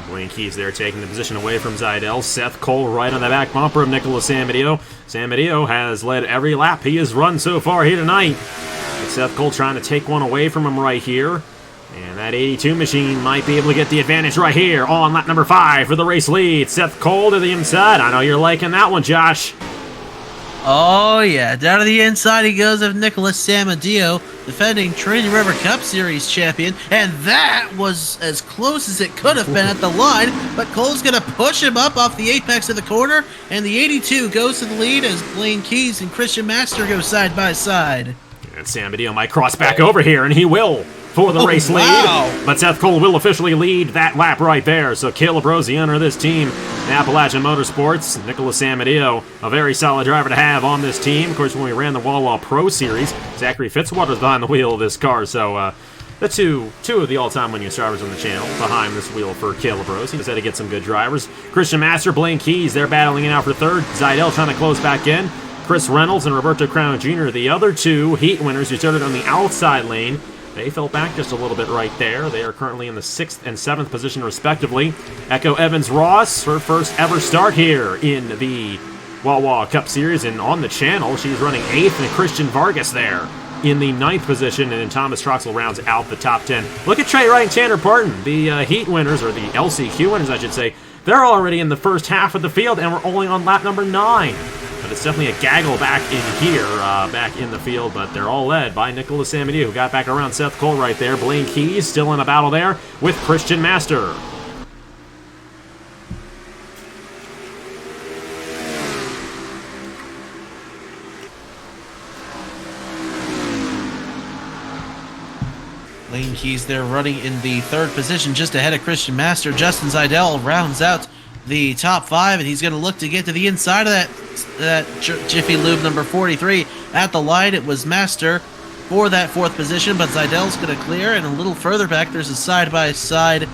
Blaine Keyes there taking the position away from Zajdel. Seth Cole right on the back bumper of Nicolas Samudio. Samudio has led every lap he has run so far here tonight. But Seth Cole trying to take one away from him right here. And that 82 machine might be able to get the advantage right here on lap number 5 for the race lead. Seth Cole to the inside. I know you're liking that one, Josh. Oh, yeah. Down to the inside he goes of Nicolas Samudio, defending Trinity River Cup Series champion. And that was as close as it could have been at the line. But Cole's going to push him up off the apex of the corner. And the 82 goes to the lead as Blaine Keyes and Christian Master go side by side. And Samudio might cross back over here, and he will for the race lead. But Seth Cole will officially lead that lap right there. So Caleb Rose, the owner of this team, Appalachian Motorsports. Nicolas Samudio, a very solid driver to have on this team. Of course, when we ran the Wawa Pro Series, Zachary Fitzwater's behind the wheel of this car. So the two of the all-time winningest drivers on the channel behind this wheel for Caleb Rose. He just had to get some good drivers. Christian Master, Blaine Keyes, they're battling it out for 3rd. Zajdel trying to close back in. Chris Reynolds and Roberto Crown Jr., the other 2 heat winners who started on the outside lane. They fell back just a little bit right there. They are currently in the 6th and 7th position, respectively. Echo Evans-Ross, her first ever start here in the Wawa Cup Series and on the channel. She's running 8th, and Christian Vargas there in the 9th position, and then Thomas Troxell rounds out the top 10. Look at Trey Wright and Tanner Parton, the heat winners, or the LCQ winners, I should say. They're already in the first half of the field, and we're only on lap number 9. But it's definitely a gaggle back in here, back in the field. But they're all led by Nicolas Samudio, who got back around Seth Cole right there. Blaine Keyes still in a battle there with Christian Master. Blaine Keyes there running in the 3rd position, just ahead of Christian Master. Justin Zajdel rounds out the top 5, and he's going to look to get to the inside of that Jiffy Lube number 43. At the line, it was Master for that 4th position, but Zajdel's going to clear, and a little further back, there's a side-by-side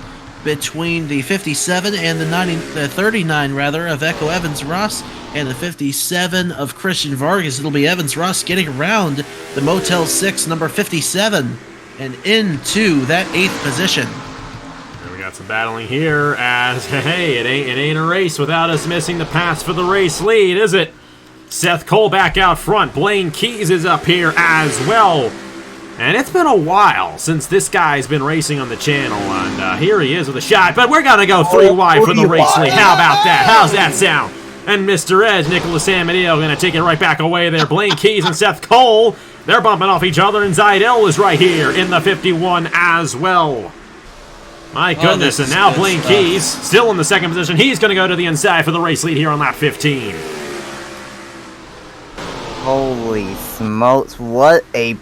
between the 57 and the 39 rather of Echo Evans-Ross and the 57 of Christian Vargas. It'll be Evans-Ross getting around the Motel 6 number 57 and into that 8th position. We got some battling here as, hey, it ain't a race without us missing the pass for the race lead, is it? Seth Cole back out front. Blaine Keyes is up here as well. And it's been a while since this guy's been racing on the channel, and here he is with a shot, but we're going to go 3 wide for the race lead. How about that? How's that sound? And Mr. Edge, Nicolas Samudio, going to take it right back away there. Blaine Keyes and Seth Cole, they're bumping off each other, and Zajdel is right here in the 51 as well. My goodness, and now Blaine Keyes, still in the 2nd position. He's going to go to the inside for the race lead here on lap 15. Holy smokes, what a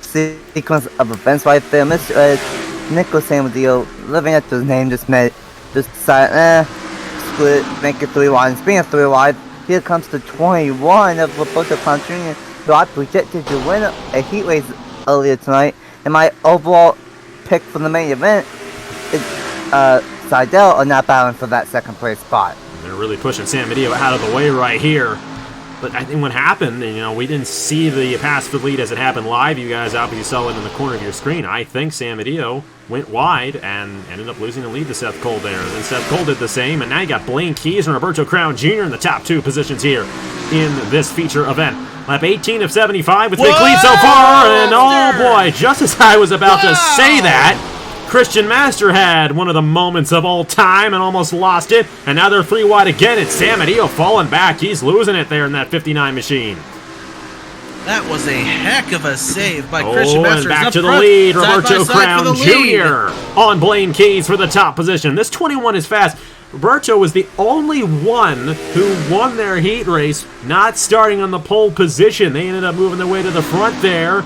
sequence of events right there. Mr. Edge, Nicolas Samudio, living up to his name, just decided, screw it, make it 3 wide. And speaking of 3 wide, here comes the 21 of Roberto Crown Jr., who I projected to win a heat race earlier tonight. And my overall pick for the main event is Zajdel are not battling for that 2nd place spot. They're really pushing Samudio out of the way right here. But I think what happened, we didn't see the pass for the lead as it happened live. You guys obviously saw it in the corner of your screen. I think Samudio went wide and ended up losing the lead to Seth Cole there. And then Seth Cole did the same, and now you got Blaine Keyes and Roberto Crown Jr. in the top 2 positions here in this feature event. Lap 18 of 75 with big lead so far, and oh boy, just as I was about to say that, Christian Master had one of the moments of all time and almost lost it, and now they're 3 wide again. It's Samudio falling back. He's losing it there in that 59 machine. That was a heck of a save by Christian Master. And back to the lead, Roberto Crown Jr. on Blaine Keyes for the top position. This 21 is fast. Roberto was the only one who won their heat race not starting on the pole position. They ended up moving their way to the front there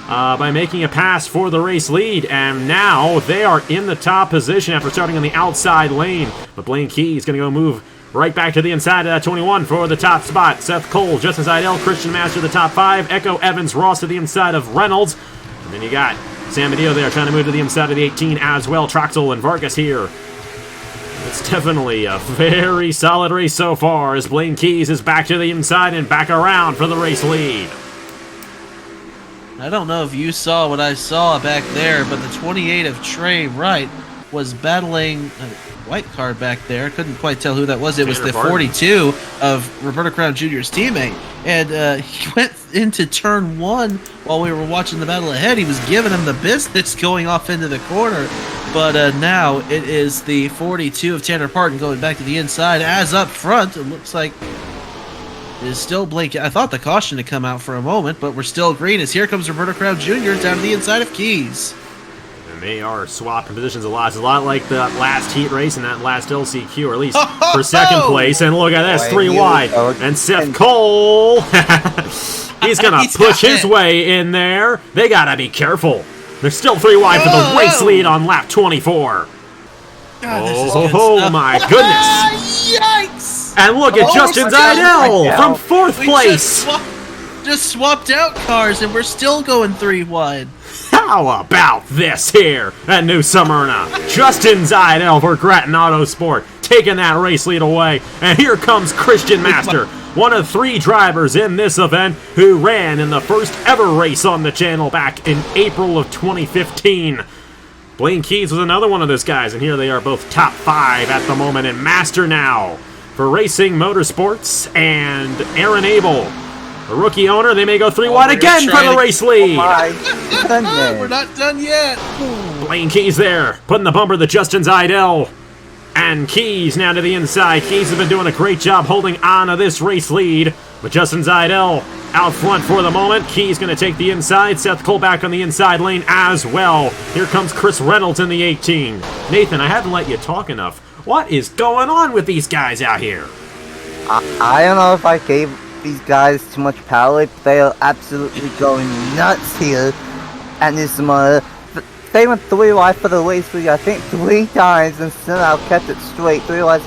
by making a pass for the race lead, and now they are in the top position after starting on the outside lane. But Blaine Keyes is going to go move right back to the inside of that 21 for the top spot. Seth Cole, Justin Zajdel, Christian Master the top 5, Echo Evans-Ross to the inside of Reynolds, and then you got Samudio there trying to move to the inside of the 18 as well. Troxell and Vargas here. It's definitely a very solid race so far as Blaine Keyes is back to the inside and back around for the race lead. I don't know if you saw what I saw back there, but the 28 of Trey Wright was battling a white card back there. Couldn't quite tell who that was. It was the 42 of Roberto Crown Jr.'s teammate. And he went into turn 1 while we were watching the battle ahead. He was giving him the business going off into the corner. But now it is the 42 of Tanner Parton going back to the inside. As up front, it looks like it is still Blake. I thought the caution had come out for a moment, but we're still green as here comes Roberto Crown Jr. down to the inside of Keyes. And they are swapping positions a lot. It's a lot like the last heat race and that last LCQ, or at least for second place. And look at this, 3 wide. And Seth Cole, he's going to push his way in there. They got to be careful. They're still 3 wide for the race lead on lap 24. Oh my goodness. Yikes! And look at Justin Zajdel from 4th place. Just swapped out cars and we're still going 3 wide. How about this here at New Smyrna? Justin Zajdel for Grattan Autosport taking that race lead away. And here comes Christian Master, one of 3 drivers in this event who ran in the first ever race on the channel back in April of 2015. Blaine Keyes was another one of those guys, and here they are both top 5 at the moment in Master now for Racing Motorsports and Aaron Abel. The rookie owner, they may go 3 wide again for the race lead. We're not done yet. Blaine Keyes there, putting the bumper to Justin Zajdel. And Keyes now to the inside. Keyes has been doing a great job holding on to this race lead. But Justin Zajdel out front for the moment. Keyes going to take the inside. Seth Cole back on the inside lane as well. Here comes Chris Reynolds in the 18. Nathan, I haven't let you talk enough. What is going on with these guys out here? I don't know if I gave these guys too much power. They are absolutely going nuts here at New Smyrna. They went 3 wide for the race lead, I think 3 times, and somehow kept it straight. 3 wide,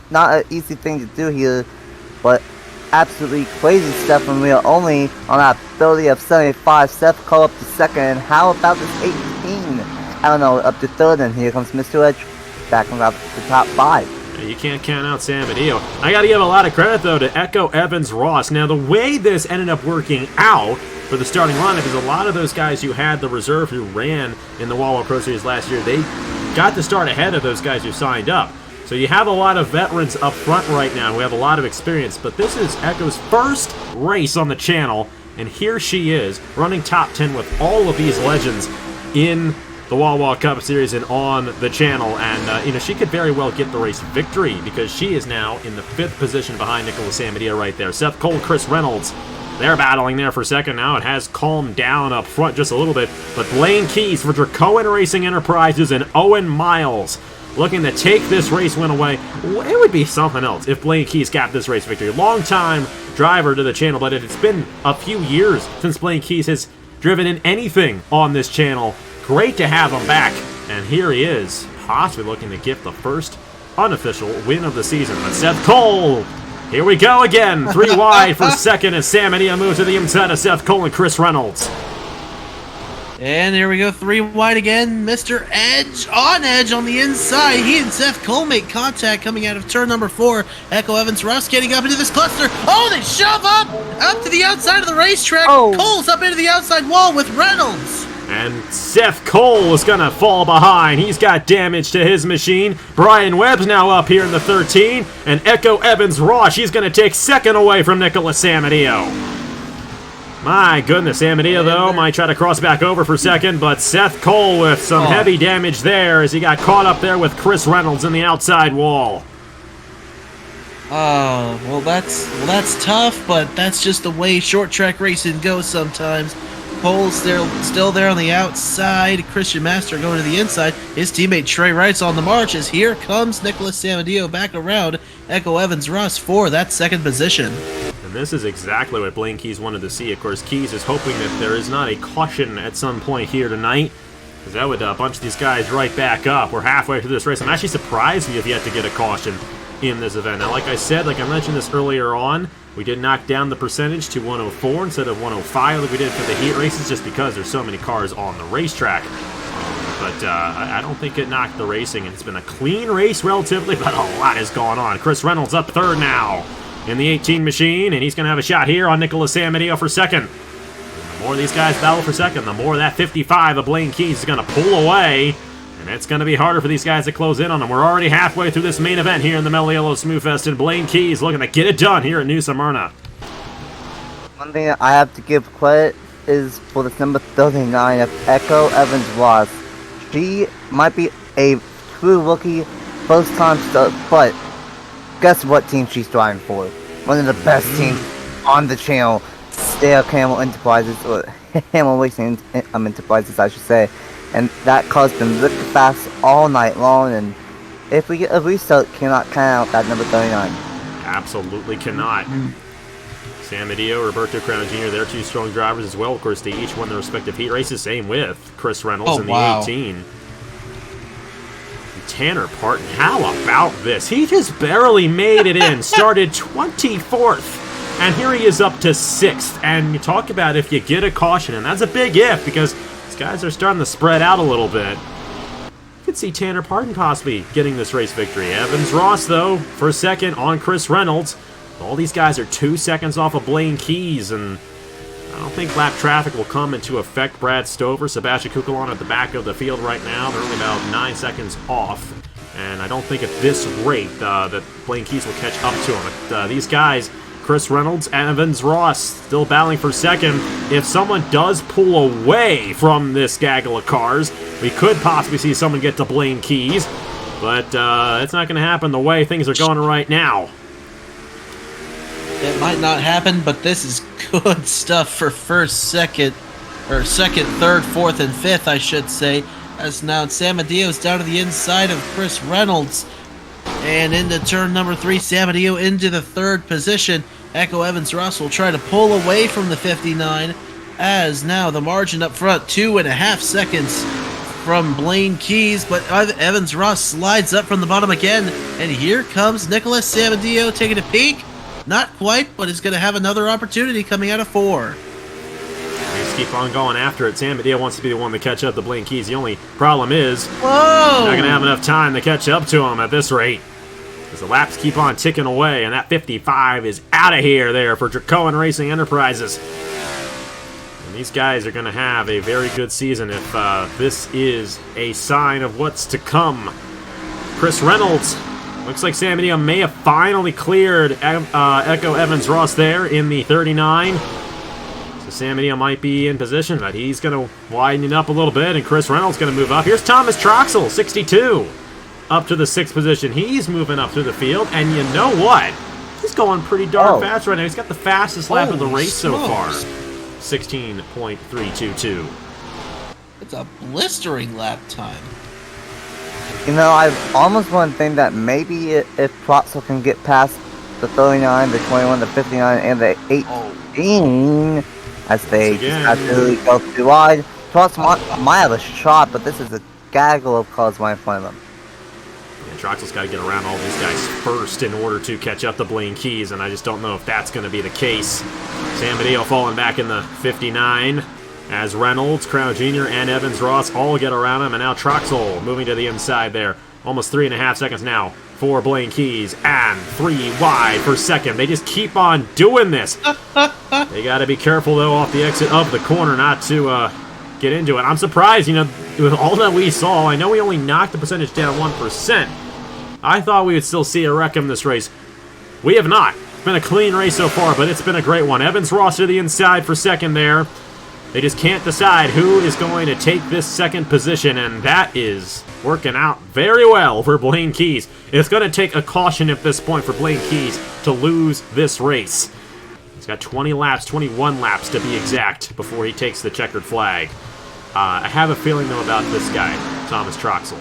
not an easy thing to do here, but absolutely crazy stuff when we are only on that 30 of 75. Seth Cole up to 2nd, and how about this 18? I don't know, up to 3rd, and here comes Mr. Edge back on the top 5. You can't count out Samudio. I got to give a lot of credit, though, to Echo Evans Ross. Now, the way this ended up working out for the starting lineup is a lot of those guys who had the reserve who ran in the Wawa Pro Series last year, they got to start ahead of those guys who signed up. So you have a lot of veterans up front right now who have a lot of experience, but this is Echo's first race on the channel, and here she is running top 10 with all of these legends in the Wawa Cup Series and on the channel, and she could very well get the race victory because she is now in the 5th position behind Nicolas Samudio right there. Seth Cole, Chris Reynolds, they're battling there for 2nd now. It has calmed down up front just a little bit, but Blaine Keyes for Dracoan Racing Enterprises and Owen Miles looking to take this race win away. It would be something else if Blaine Keyes got this race victory. Long-time driver to the channel, but it's been a few years since Blaine Keyes has driven in anything on this channel. Great to have him back, and here he is, possibly looking to get the first unofficial win of the season. But Seth Cole, here we go again, 3 wide for 2nd as Samudio moves to the inside of Seth Cole and Chris Reynolds. And here we go, 3 wide again. Mr. Edge on the inside. He and Seth Cole make contact coming out of turn number 4. Echo Evans Russ getting up into this cluster. Oh, they shove up to the outside of the racetrack. Cole's up into the outside wall with Reynolds. And Seth Cole is going to fall behind. He's got damage to his machine. Brian Webb's now up here in the 13. And Echo Evans Ross, he's going to take 2nd away from Nicolas Samudio. My goodness, Samudio, though, might try to cross back over for 2nd, but Seth Cole with some heavy damage there as he got caught up there with Chris Reynolds in the outside wall. Well, that's tough, but that's just the way short track racing goes sometimes. Cole's still there on the outside. Christian Master going to the inside. His teammate Trey Wright's on the march as here comes Nicolas Samudio back around Echo Evans Russ for that 2nd position. And this is exactly what Blaine Keyes wanted to see. Of course, Keyes is hoping that there is not a caution at some point here tonight, because that would bunch these guys right back up. We're halfway through this race. I'm actually surprised we have yet to get a caution. in this event. Now, like I said, like I mentioned this earlier on, we did knock down the percentage to 104 instead of 105 like we did for the heat races just because there's so many cars on the racetrack. But I don't think it knocked the racing. It's been a clean race relatively, but a lot is going on. Chris Reynolds up third now in the 18 machine, and he's going to have a shot here on Nicolas Samudio for second. The more these guys battle for second, the more that 55 of Blaine Keyes is going to pull away, and it's going to be harder for these guys to close in on them. We're already halfway through this main event here in the Mello Yello SmoothFest, and Blaine Keyes looking to get it done here at New Smyrna. One thing I have to give credit is for the number 39 of Echo Evans Ross. She might be a true rookie, first time start, but guess what team she's driving for? One of the best teams on the channel, Hamel Enterprises, or Hamel Racing Enterprises, I should say. And that car's been looking fast all night long, and if we get a restart, cannot count out that number 39. Absolutely cannot. Samudio, Roberto Crown Jr., they're two strong drivers as well. Of course, they each won their respective heat races. Same with Chris Reynolds in the 18. Tanner Parton, how about this? He just barely made it in. Started 24th, and here he is up to 6th. And you talk about if you get a caution, and that's a big if because these guys are starting to spread out a little bit. You could see Tanner Parton possibly getting this race victory. Evans Ross, though, for second on Chris Reynolds. All these guys are 2 seconds off of Blaine Keyes, and I don't think lap traffic will come into effect. Brad Stover, Sebastian Cucalon at the back of the field right now. They're only about 9 seconds off, and I don't think at this rate that Blaine Keyes will catch up to him. But, these guys, Chris Reynolds and Evans Ross, still battling for second. If someone does pull away from this gaggle of cars, we could possibly see someone get to Blaine Keyes, but it's not going to happen the way things are going right now. It might not happen, but this is good stuff for first, second, third, fourth, and fifth, I should say. As now Samudio's down to the inside of Chris Reynolds. And into turn number 3, Samudio into the third position. Echo Evans Ross will try to pull away from the 59. As now the margin up front, 2.5 seconds from Blaine Keyes. But Evans Ross slides up from the bottom again. And here comes Nicolas Samudio taking a peek. Not quite, but he's going to have another opportunity coming out of 4. Just keep on going after it. Samudio wants to be the one to catch up to Blaine Keyes. The only problem is, whoa, not going to have enough time to catch up to him at this rate. As the laps keep on ticking away, and that 55 is out of here there for Dracoan Racing Enterprises. And these guys are going to have a very good season if this is a sign of what's to come. Chris Reynolds. Looks like Samudio may have finally cleared Echo Evans Ross there in the 39. So Samudio might be in position, but he's going to widen it up a little bit, and Chris Reynolds going to move up. Here's Thomas Troxell, 62, up to the 6th position. He's moving up through the field, and you know what? He's going pretty darn fast right now. He's got the fastest lap of the race so far, 16.322. It's a blistering lap time. You know, I almost want to think that maybe if Troxell can get past the 39, the 21, the 59, and the 18, as they just absolutely go too wide, Troxell might have a shot, but this is a gaggle of cars right in front of them. Yeah, Troxell's got to get around all these guys first in order to catch up to Blaine Keyes, and I just don't know if that's going to be the case. Samudio falling back in the 59. As Reynolds, Crown Jr., and Evans Ross all get around him, and now Troxell moving to the inside there. Almost 3.5 seconds now for Blaine Keyes, and 3 wide for second. They just keep on doing this. They got to be careful, though, off the exit of the corner not to get into it. I'm surprised, you know, with all that we saw. I know we only knocked the percentage down 1%. I thought we would still see a wreck in this race. We have not. It's been a clean race so far, but it's been a great one. Evans Ross to the inside for second there. They just can't decide who is going to take this second position, and that is working out very well for Blaine Keyes. It's going to take a caution at this point for Blaine Keyes to lose this race. He's got 20 laps, 21 laps to be exact, before he takes the checkered flag. I have a feeling, though, about this guy, Thomas Troxell.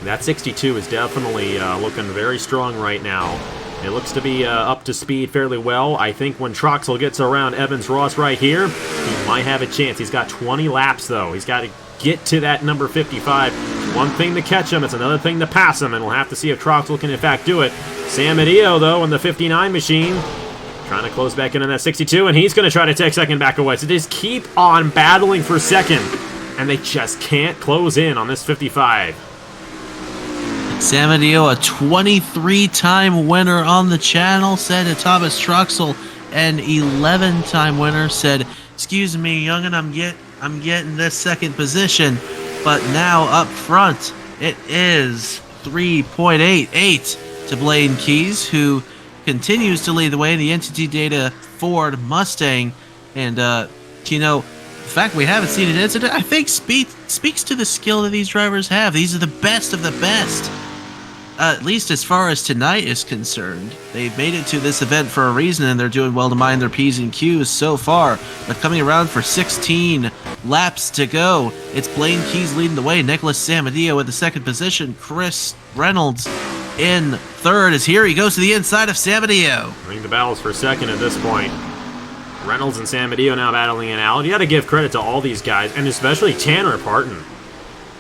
That 62 is definitely looking very strong right now. It looks to be up to speed fairly well. I think when Troxell gets around Evans Ross right here, he might have a chance. He's got 20 laps, though. He's got to get to that number 55. one thing to catch him, it's another thing to pass him, and we'll have to see if Troxell can in fact do it. Samudio, though, in the 59 machine, trying to close back into that 62, and he's going to try to take second back away. So they just keep on battling for second, and they just can't close in on this 55. Samudio, a 23-time winner on the channel, said to Thomas Troxell, an 11-time winner, said, "Excuse me, youngin', I'm getting this second position." But now up front, it is 3.88 to Blaine Keyes, who continues to lead the way in the Entity Data Ford Mustang. And, the fact we haven't seen an incident, I think speaks to the skill that these drivers have. These are the best of the best. At least as far as tonight is concerned. They've made it to this event for a reason, and they're doing well to mind their P's and Q's so far. But coming around for 16 laps to go, it's Blaine Keyes leading the way. Nicolas Samudio in the second position. Chris Reynolds in third, as here he goes to the inside of Samudio. I think the battle's for second at this point. Reynolds and Samudio now battling it out. You got to give credit to all these guys, and especially Tanner Parton.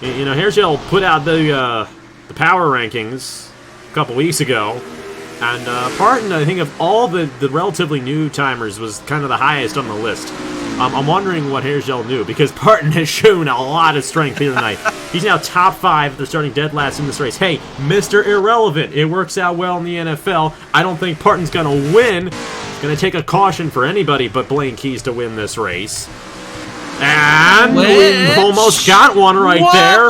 Zajdel put out the power rankings a couple weeks ago, and Parton, I think, of all the relatively new timers, was kind of the highest on the list. I'm wondering what Zajdel knew, because Parton has shown a lot of strength here tonight. He's now top 5. They're starting dead last in this race. Hey, Mr. Irrelevant. It works out well in the NFL. I don't think Parton's going to win. It's going to take a caution for anybody but Blaine Keyes to win this race. And we almost got one right there.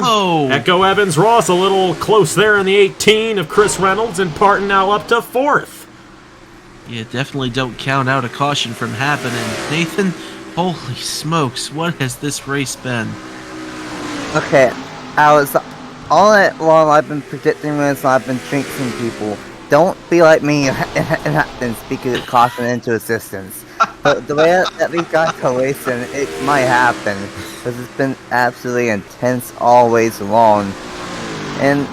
Echo Evans Ross a little close there in the 18 of Chris Reynolds, and Parton now up to 4th. Yeah, definitely don't count out a caution from happening. Nathan, holy smokes, what has this race been? Okay, all that long I've been predicting this, I've been jinxing people. Don't be like me and speak of caution into assistance. But the way that these guys are racing, it might happen, because it's been absolutely intense all race long. And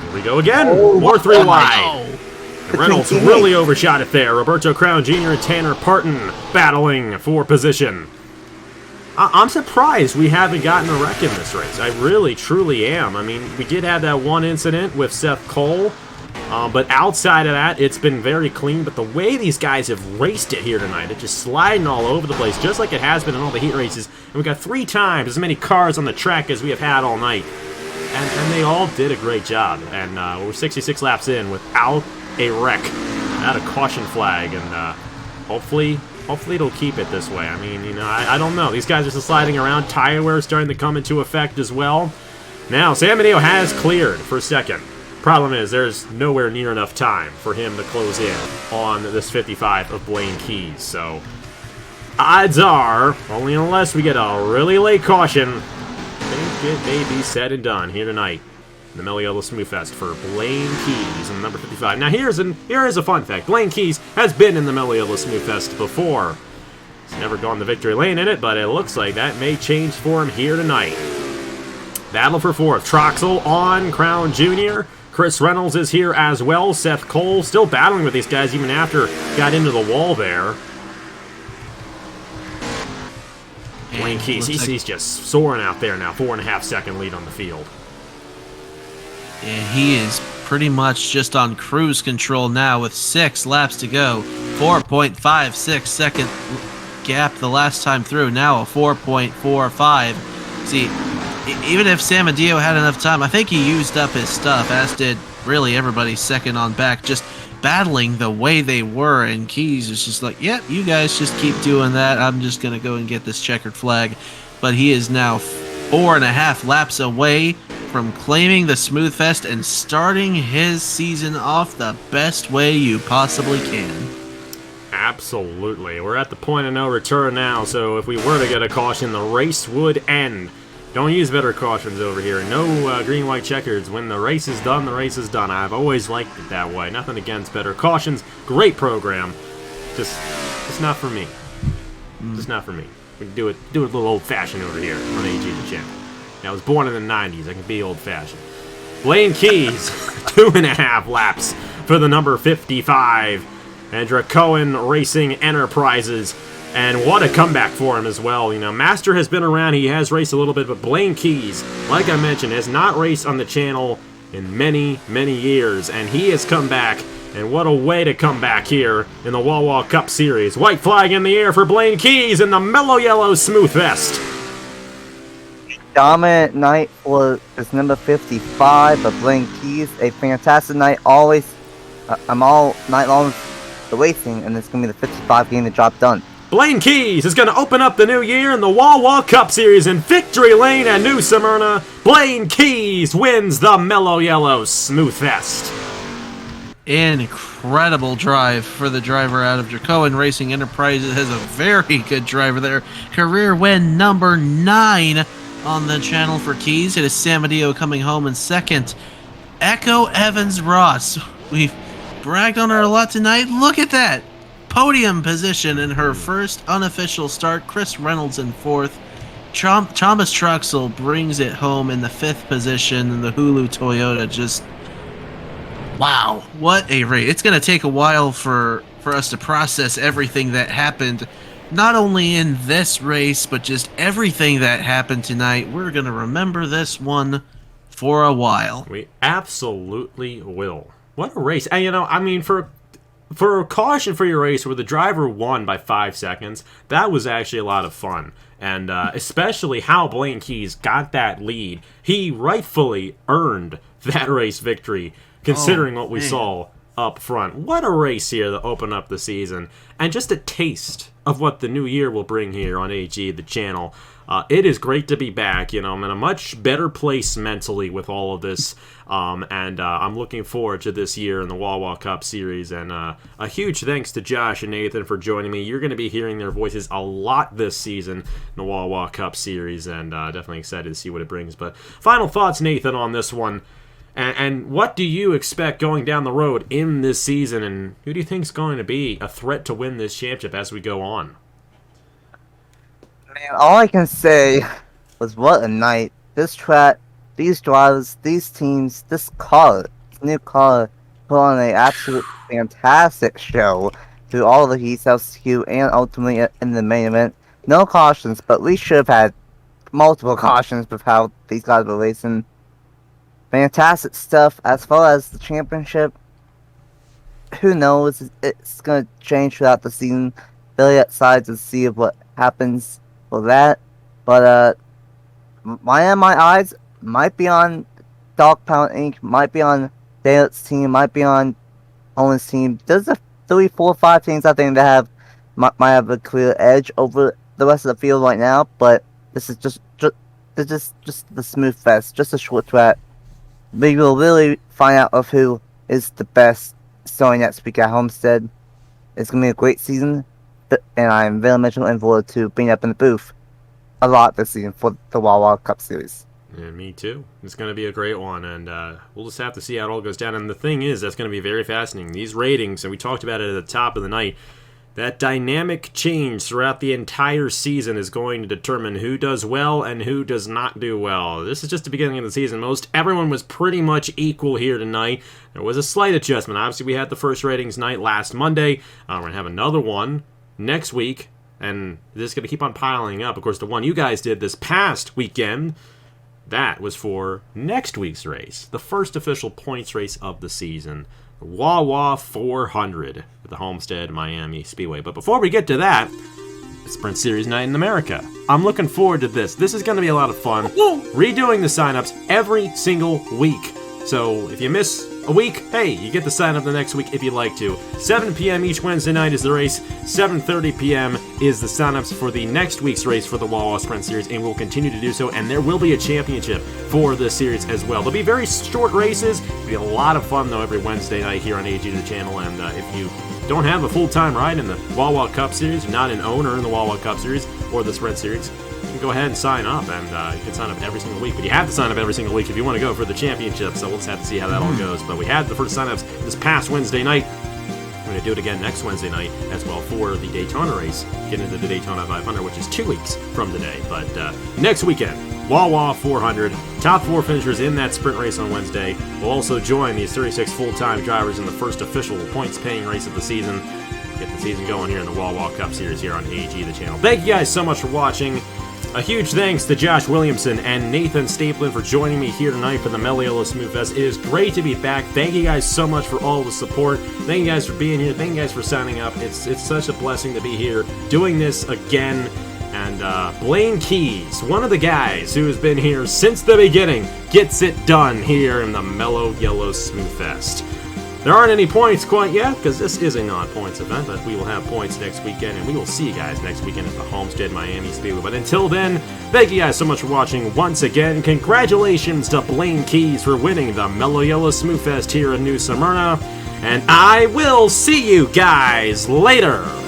here we go again. More 3 wide. And Reynolds really overshot it there. Roberto Crown Jr. and Tanner Parton battling for position. I'm surprised we haven't gotten a wreck in this race. I really, truly am. I mean, we did have that one incident with Seth Cole. But outside of that, it's been very clean. But the way these guys have raced it here tonight, it's just sliding all over the place, just like it has been in all the heat races. And we got 3 times as many cars on the track as we have had all night. And they all did a great job. And we're 66 laps in without a wreck, without a caution flag. And hopefully it'll keep it this way. I mean, I don't know. These guys are just sliding around. Tire wear is starting to come into effect as well. Now, Samudio has cleared for second. Problem is, there's nowhere near enough time for him to close in on this 55 of Blaine Keyes. So, odds are, only unless we get a really late caution, I think it may be said and done here tonight in the Mello Yello SmoothFest for Blaine Keyes in number 55. Now, here is a fun fact. Blaine Keyes has been in the Mello Yello SmoothFest before. He's never gone to victory lane in it, but it looks like that may change for him here tonight. Battle for 4th. Troxell on Crown Jr. Chris Reynolds is here as well. Seth Cole still battling with these guys even after got into the wall there. Blaine Keyes, he's just soaring out there now. 4.5 second lead on the field. And he is pretty much just on cruise control now with 6 laps to go. 4.56 second gap the last time through. Now a 4.45. See, even if Samudio had enough time, I think he used up his stuff, as did really everybody second on back, just battling the way they were, and Keyes is just like, yep, you guys just keep doing that. I'm just going to go and get this checkered flag. But he is now 4.5 laps away from claiming the SmoothFest and starting his season off the best way you possibly can. Absolutely. We're at the point of no return now, so if we were to get a caution, the race would end. Don't use better cautions over here. No green, white checkers. When the race is done, the race is done. I've always liked it that way. Nothing against better cautions. Great program. Just not for me. Just not for me. We can do it a little old-fashioned over here on AG the channel. I was born in the 90s. I can be old-fashioned. Blaine Keyes, 2.5 laps for the number 55. And Cohen Racing Enterprises And what a comeback for him as well. You know, Master has been around, he has raced a little bit, but Blaine Keyes, like I mentioned, has not raced on the channel in many, many years, and he has come back. And what a way to come back here in the Wawa Cup Series. White flag in the air for Blaine Keyes in the Mello Yello SmoothFest. Dominant night for his number 55, but Blaine Keyes, a fantastic night. Always, I'm all night long the racing, and it's going to be the 55 getting the job done. Blaine Keyes is going to open up the new year in the Wawa Cup Series in Victory Lane at New Smyrna. Blaine Keyes wins the Mello Yello SmoothFest. Incredible drive for the driver out of Dracoan Racing Enterprises. Has a very good driver there. Career win number 9 on the channel for Keyes. It is Samudio coming home in second. Echo Evans Ross. We've bragged on her a lot tonight. Look at that. Podium position in her first unofficial start. Chris Reynolds in fourth. Thomas Troxell brings it home in the 5th position. And the Hulu Toyota just... wow, what a race. It's going to take a while for us to process everything that happened, not only in this race, but just everything that happened tonight. We're going to remember this one for a while. We absolutely will. What a race. And, you know, I mean, for a caution for your race where the driver won by 5 seconds, that was actually a lot of fun. And especially how Blaine Keyes got that lead. He rightfully earned that race victory, considering what we saw up front. What a race here to open up the season. And just a taste of what the new year will bring here on AG, the channel. It is great to be back. You know, I'm in a much better place mentally with all of this. And I'm looking forward to this year in the Wawa Cup Series. And a huge thanks to Josh and Nathan for joining me. You're going to be hearing their voices a lot this season in the Wawa Cup Series. And definitely excited to see what it brings. But final thoughts, Nathan, on this one. And what do you expect going down the road in this season, and who do you think is going to be a threat to win this championship as we go on? Man, all I can say was what a night. This track, these drivers, these teams, this new car, put on an absolute fantastic show through all the heats, LCQ, and ultimately in the main event. No cautions, but we should have had multiple cautions with how these guys were racing. Fantastic stuff. As far as the championship, who knows? It's going to change throughout the season. Really excited to see what happens for that. But my eyes might be on Dog Pound Inc., might be on Dale's team, might be on Owen's team. There's a 3, 4, 5 teams I think that might have a clear edge over the rest of the field right now. But this is just the SmoothFest, just a short track. We will really find out of who is the best starting next week at Homestead. It's going to be a great season, and I'm very much looking forward to being up in the booth a lot this season for the Wawa Cup Series. Yeah, me too. It's going to be a great one, and we'll just have to see how it all goes down. And the thing is, that's going to be very fascinating. These ratings, and we talked about it at the top of the night, that dynamic change throughout the entire season is going to determine who does well and who does not do well. This is just the beginning of the season. Most everyone was pretty much equal here tonight. There was a slight adjustment. Obviously, we had the first ratings night last Monday. We're going to have another one next week, and this is going to keep on piling up. Of course, the one you guys did this past weekend, that was for next week's race, the first official points race of the season. Wawa 400 at the Homestead Miami Speedway. But before we get to that, Sprint Series Night in America. I'm looking forward to this. This is going to be a lot of fun. Redoing the signups every single week. So if you miss a week, hey, you get to sign up the next week if you'd like to. 7 p.m. each Wednesday night is the race. 7:30 p.m. is the signups for the next week's race for the Wawa Sprint Series, and we'll continue to do so. And there will be a championship for this series as well. There'll be very short races. It'll be a lot of fun, though, every Wednesday night here on AG, the channel. And if you don't have a full-time ride in the Wawa Cup Series, you're not an owner in the Wawa Cup Series or the Sprint Series, you can go ahead and sign up, and you can sign up every single week. But you have to sign up every single week if you want to go for the championship, so we'll just have to see how that all goes. But we had the first signups this past Wednesday night. We're going to do it again next Wednesday night as well for the Daytona race, get into the Daytona 500, which is 2 weeks from today. But next weekend, Wawa 400, top 4 finishers in that sprint race on Wednesday will also join these 36 full-time drivers in the first official points-paying race of the season. get the season going here in the Wawa Cup Series here on AG, the channel. Thank you guys so much for watching. A huge thanks to Josh Williamson and Nathan Stapleton for joining me here tonight for the Mello Yello SmoothFest. It is great to be back. Thank you guys so much for all the support. Thank you guys for being here. Thank you guys for signing up. It's such a blessing to be here doing this again. And Blaine Keyes, one of the guys who has been here since the beginning, gets it done here in the Mello Yello SmoothFest. There aren't any points quite yet, because this is a non-points event, but we will have points next weekend, and we will see you guys next weekend at the Homestead Miami Speedway. But until then, thank you guys so much for watching once again. Congratulations to Blaine Keyes for winning the Mello Yello SmoothFest here in New Smyrna, and I will see you guys later!